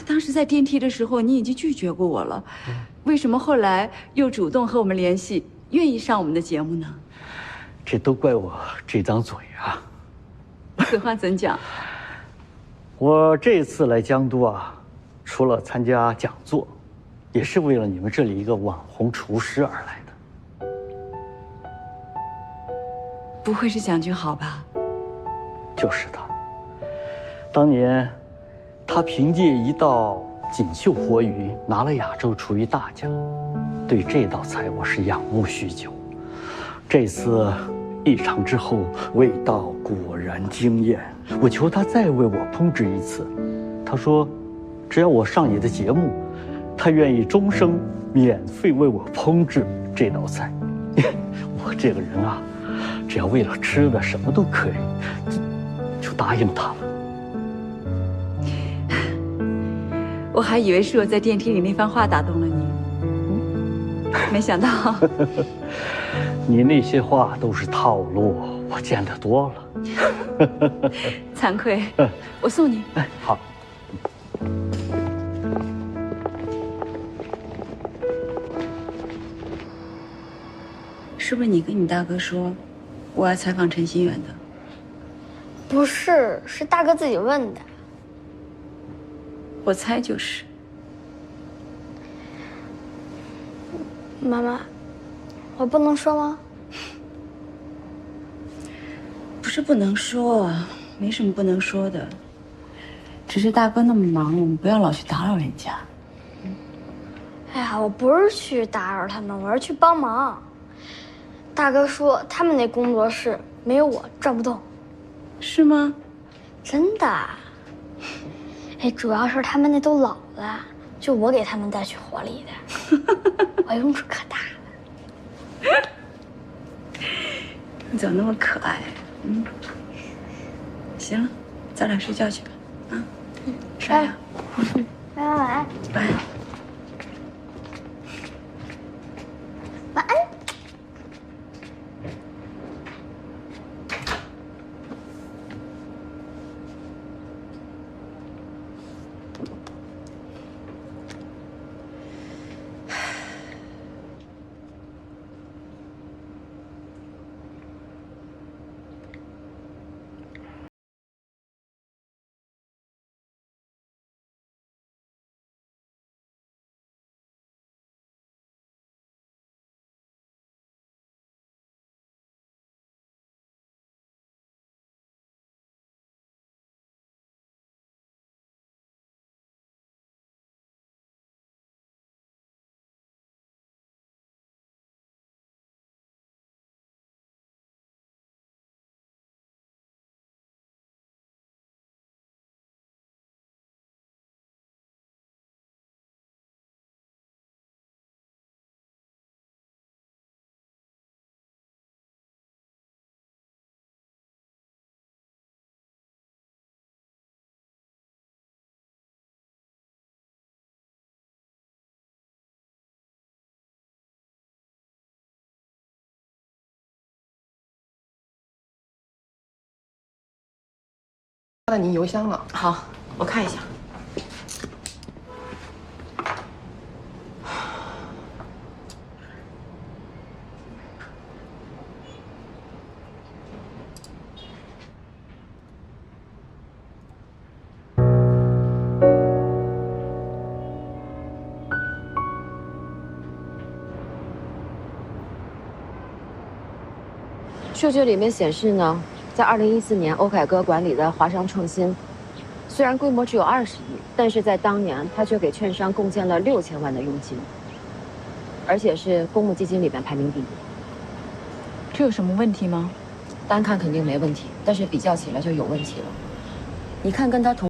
当时在电梯的时候，你已经拒绝过我了，为什么后来又主动和我们联系，愿意上我们的节目呢？这都怪我这张嘴啊！此话怎讲？我这次来江都啊，除了参加讲座，也是为了你们这里一个网红厨师而来的。不会是蒋俊豪吧？就是他。当年。他凭借一道锦绣活鱼拿了亚洲厨艺大奖，对这道菜我是仰慕许久。这次一尝之后，味道果然惊艳。我求他再为我烹制一次，他说，只要我上你的节目，他愿意终生免费为我烹制这道菜。我这个人啊，只要为了吃的什么都可以，就答应他了。我还以为是我在电梯里那番话打动了你，没想到。你那些话都是套路，我见得多了。惭愧，我送你。哎，好。是不是你跟你大哥说，我要采访陈心远的？不是，是大哥自己问的。我猜就是。妈妈，我不能说吗？不是不能说啊，没什么不能说的。只是大哥那么忙，我们不要老去打扰人家。哎呀，我不是去打扰他们，我是去帮忙。大哥说他们那工作室没有我转不动。是吗？真的。哎，主要是他们那都老了，就我给他们带去活力的，我用处可大了。你怎么那么可爱？行了，咱俩睡觉去吧。啊，刷牙。拜拜，晚安。晚安。晚安。发到您邮箱了。好，我看一下。数据里面显示呢，在2014年，欧凯歌管理的华商创新，虽然规模只有20亿，但是在当年，他却给券商贡献了6000万的佣金，而且是公募基金里面排名第一。这有什么问题吗？单看肯定没问题，但是比较起来就有问题了。你看跟他同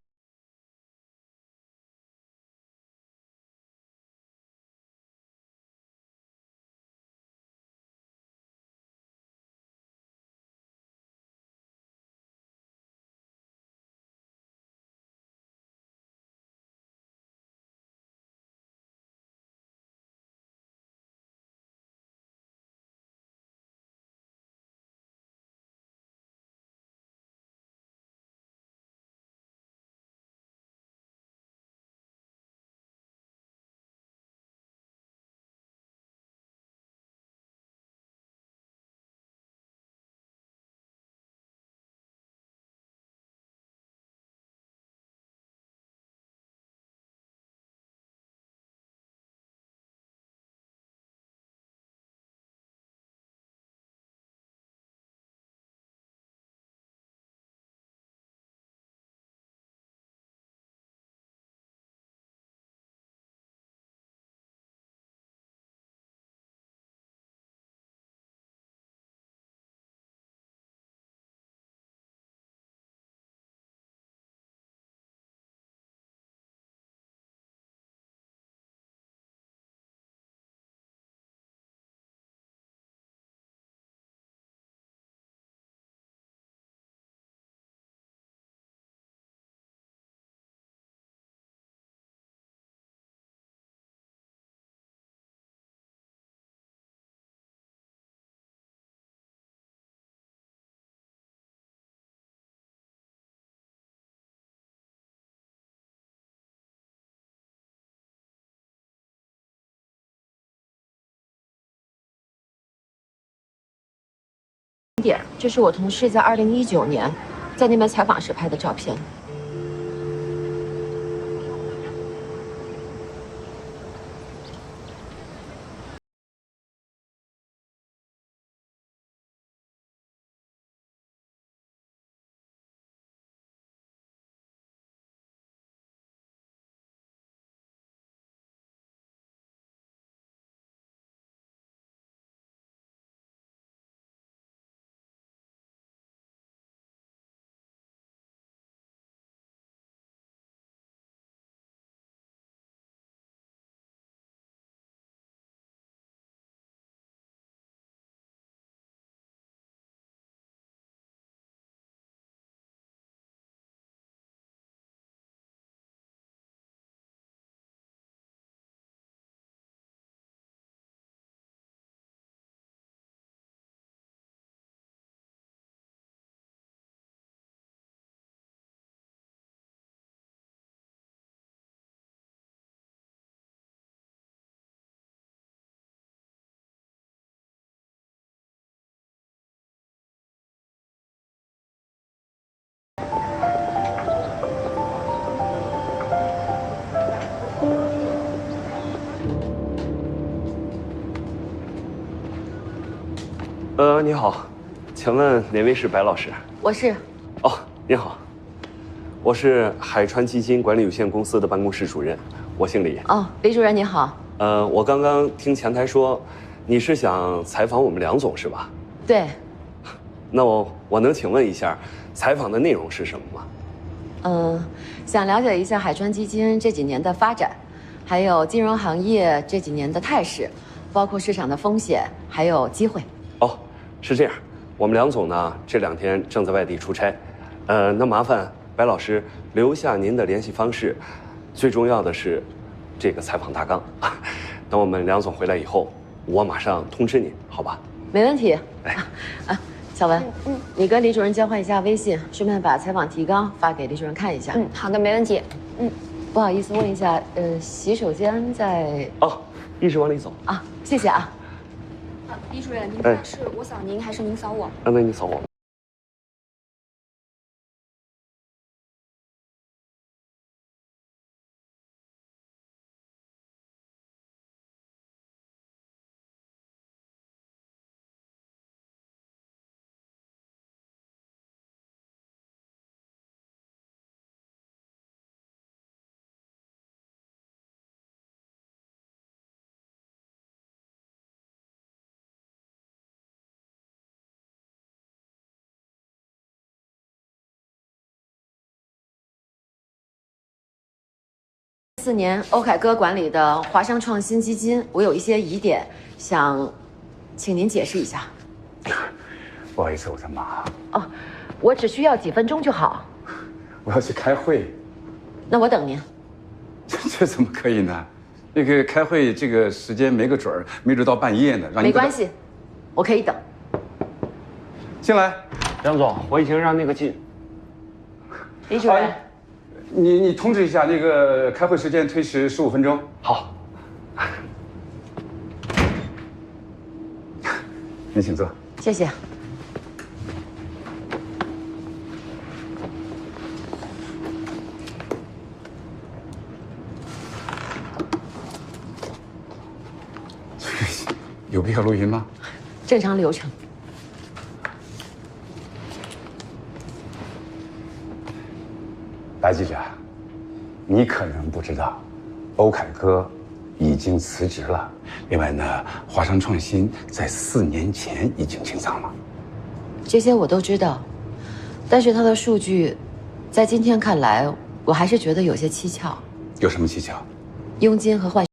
点，这是我同事在2019年在那边采访时拍的照片。你好，请问哪位是白老师？我是。哦，您好，我是海川基金管理有限公司的办公室主任，我姓李。哦，李主任您好。我刚刚听前台说，你是想采访我们梁总是吧？对。那我能请问一下，采访的内容是什么吗？想了解一下海川基金这几年的发展，还有金融行业这几年的态势，包括市场的风险还有机会。哦，是这样，我们梁总呢这2天正在外地出差，那麻烦白老师留下您的联系方式，最重要的是这个采访大纲。等我们梁总回来以后，我马上通知您，好吧？没问题。小文，你跟李主任交换一下微信，顺便把采访提纲发给李主任看一下。好的，没问题。不好意思，问一下，洗手间在？哦，一直往里走啊，谢谢啊。李主任，您办事我扫您还是您扫我？那你扫我。4年欧凯歌管理的华商创新基金，我有一些疑点，想请您解释一下。不好意思，我在忙。哦，我只需要几分钟就好。我要去开会。那我等您。这怎么可以呢？那个开会这个时间没个准儿，没准到半夜呢。让你没关系，我可以等。进来，梁总，我已经让那个李主任。你通知一下，那个开会时间推迟15分钟。好。您请坐。谢谢。有必要录音吗？正常流程。白记者，你可能不知道，欧凯歌已经辞职了。另外呢，华商创新在4年前已经清仓了。这些我都知道，但是他的数据，在今天看来，我还是觉得有些蹊跷。有什么蹊跷？佣金和换。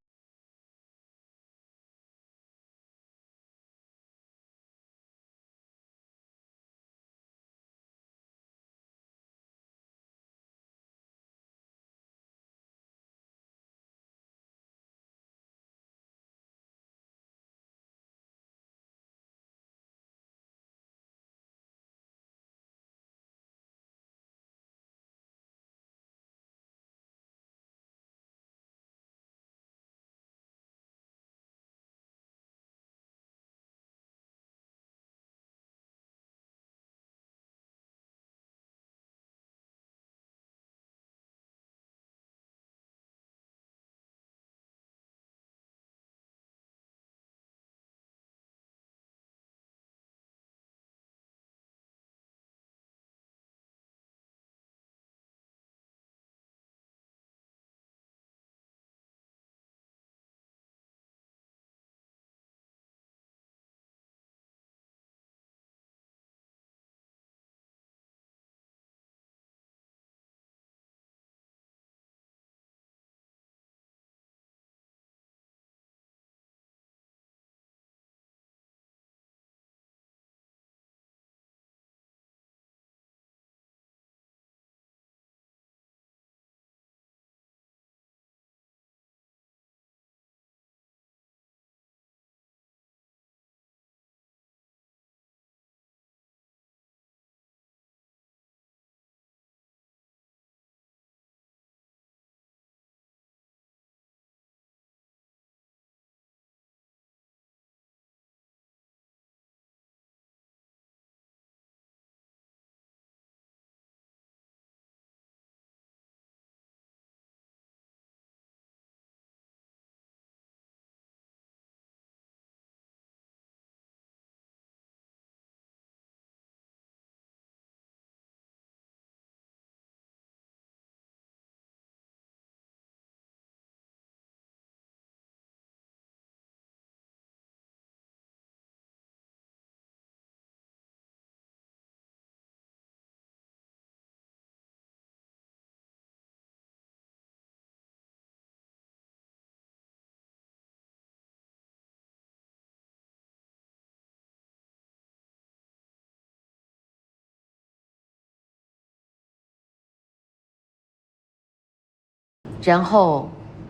然后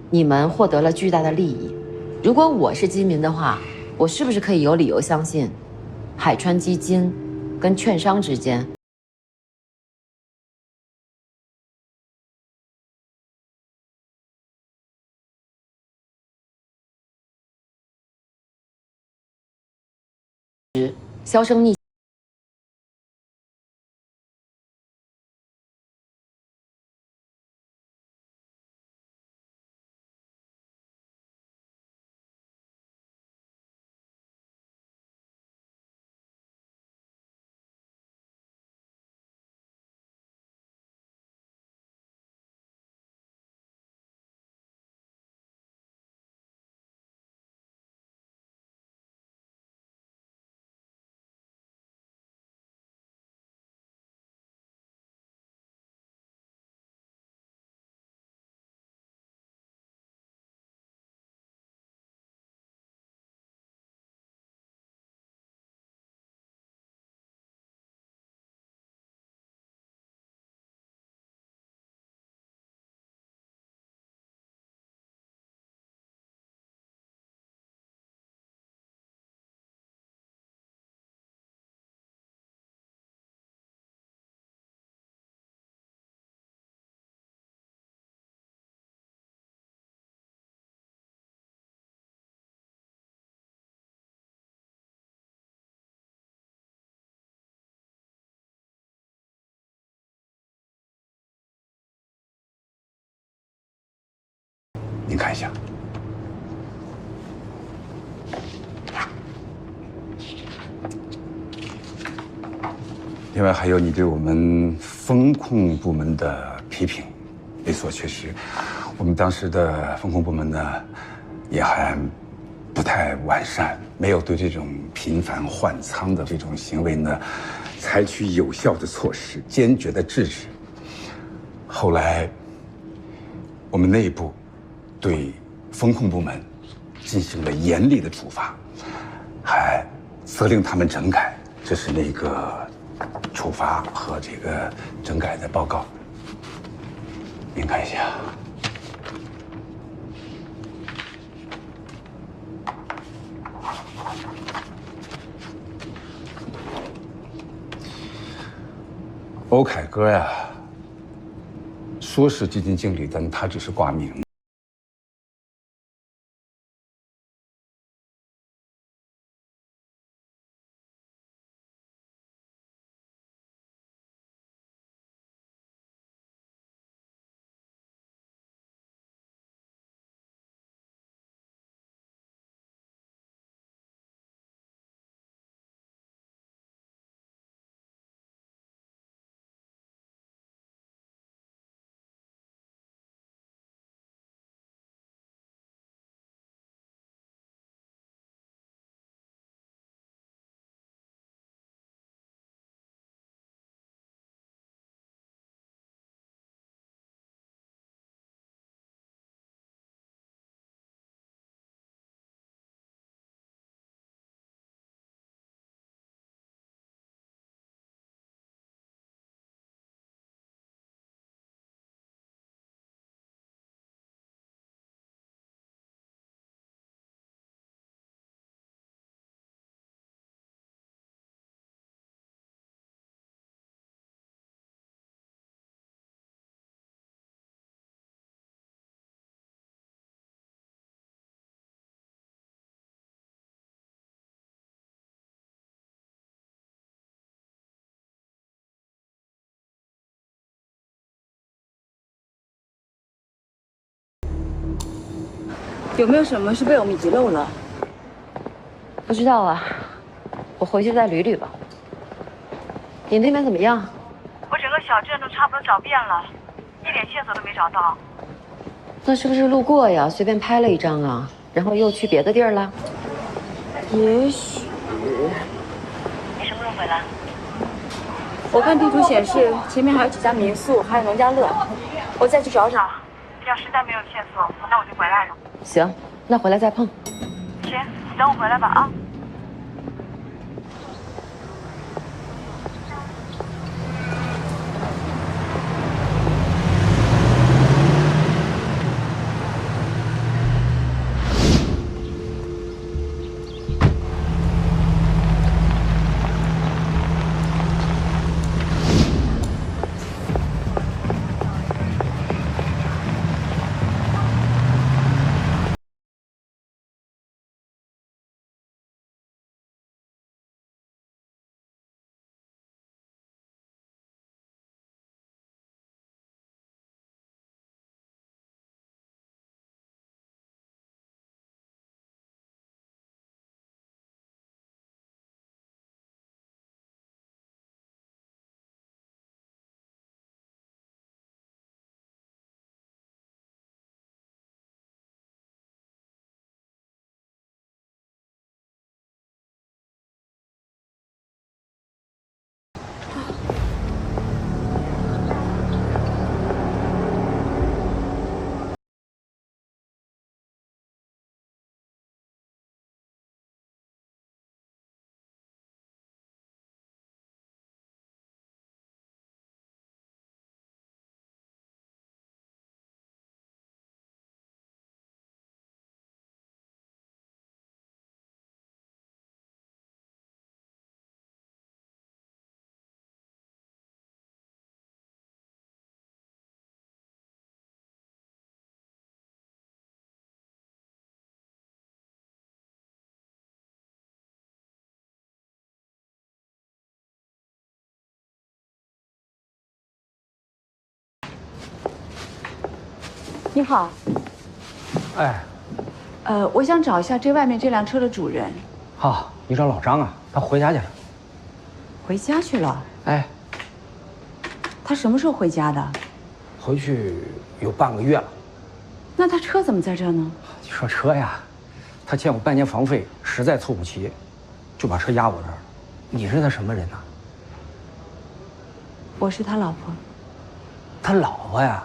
你们获得了巨大的利益。如果我是基民的话，我是不是可以有理由相信，海川基金跟券商之间？销声匿。您看一下。另外还有你对我们风控部门的批评，没错，确实，我们当时的风控部门呢，也还不太完善，没有对这种频繁换仓的这种行为呢，采取有效的措施，坚决的制止。后来，我们内部对风控部门进行了严厉的处罚，还责令他们整改。这是那个处罚和这个整改的报告，您看一下。欧凯哥呀，说是基金经理，但他只是挂名。有没有什么是被我们遗漏了？不知道啊，我回去再捋捋吧。你那边怎么样？我整个小镇都差不多找遍了，一点线索都没找到。那是不是路过呀？随便拍了一张啊，然后又去别的地儿了？也许。你什么时候回来？我看地图显示前面还有几家民宿，还有农家乐，我再去找找。要实在没有线索，那我就回来了。行，那回来再碰。行，你等我回来吧啊。你好。哎，我想找一下这外面这辆车的主人。好，你找老张啊，他回家去了。回家去了？哎，他什么时候回家的？回去有半个月了。那他车怎么在这呢？你说车呀，他欠我半年房费，实在凑不齐，就把车压我这儿了。你是他什么人呐？我是他老婆。他老婆呀？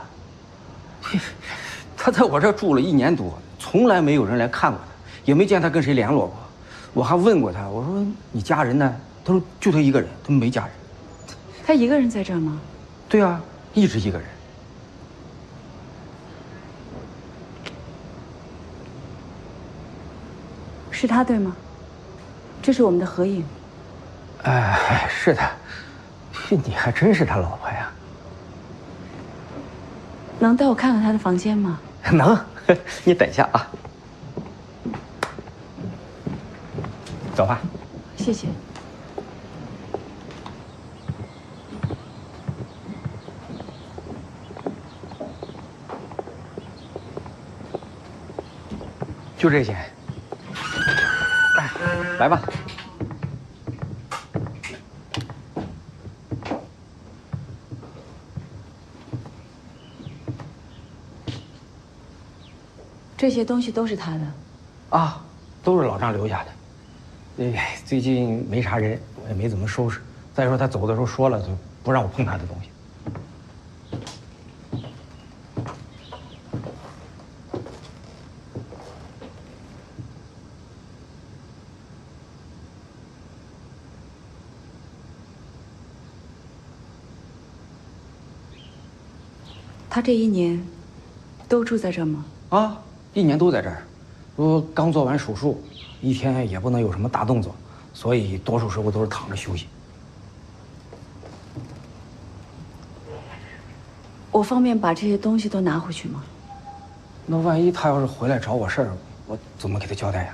他在我这儿住了1年多，从来没有人来看过他，也没见他跟谁联络过。我还问过他，我说你家人呢？他说就他一个人，他没家人。他一个人在这儿吗？对啊，一直一个人。是他对吗？这是我们的合影。哎，是的，你还真是他老婆呀？能带我看看他的房间吗？能，你等一下啊。走吧。谢谢。就这些。来吧。这些东西都是他的。啊，都是老张留下的。最近没啥人，我也没怎么收拾。再说他走的时候说了，就不让我碰他的东西。他这1年都住在这儿吗？啊，1年都在这儿。说刚做完手术，一天也不能有什么大动作，所以多数时候都是躺着休息。我方便把这些东西都拿回去吗？那万一他要是回来找我事儿，我怎么给他交代呀？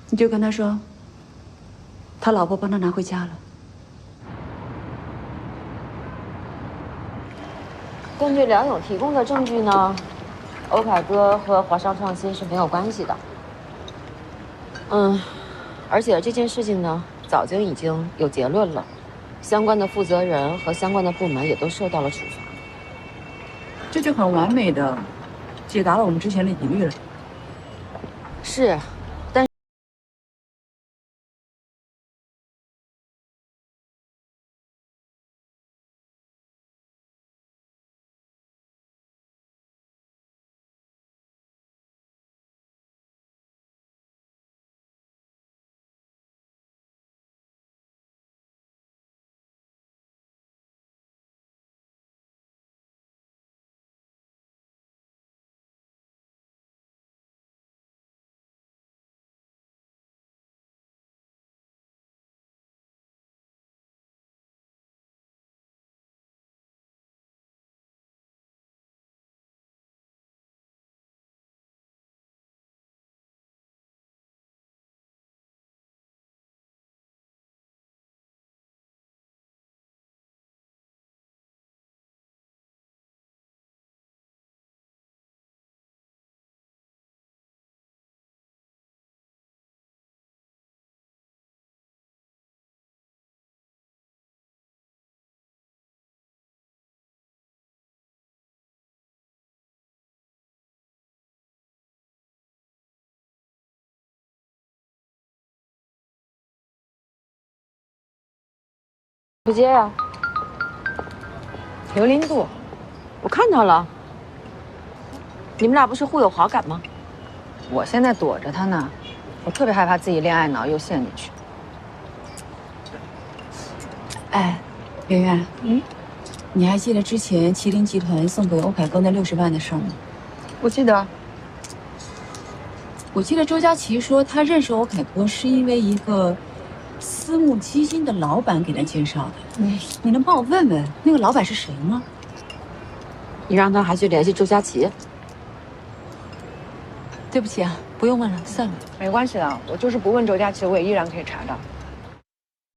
你就跟他说，他老婆帮他拿回家了。根据梁勇提供的证据呢，欧凯哥和华商创新是没有关系的。而且这件事情呢，早就已经有结论了，相关的负责人和相关的部门也都受到了处罚。这就很完美的解答了我们之前的疑虑了。是，但不接呀。刘林度，我看到了。你们俩不是互有好感吗？我现在躲着他呢，我特别害怕自己恋爱脑又陷进去。哎，圆圆，你还记得之前麒麟集团送给欧凯哥那60万的事吗？我记得。我记得周佳琪说，他认识欧凯哥是因为一个私募基金的老板给他介绍的。你能帮我问问那个老板是谁吗？你让他还去联系周佳琪。对不起啊，不用问了，算了。没关系的，我就是不问周佳琪，我也依然可以查到。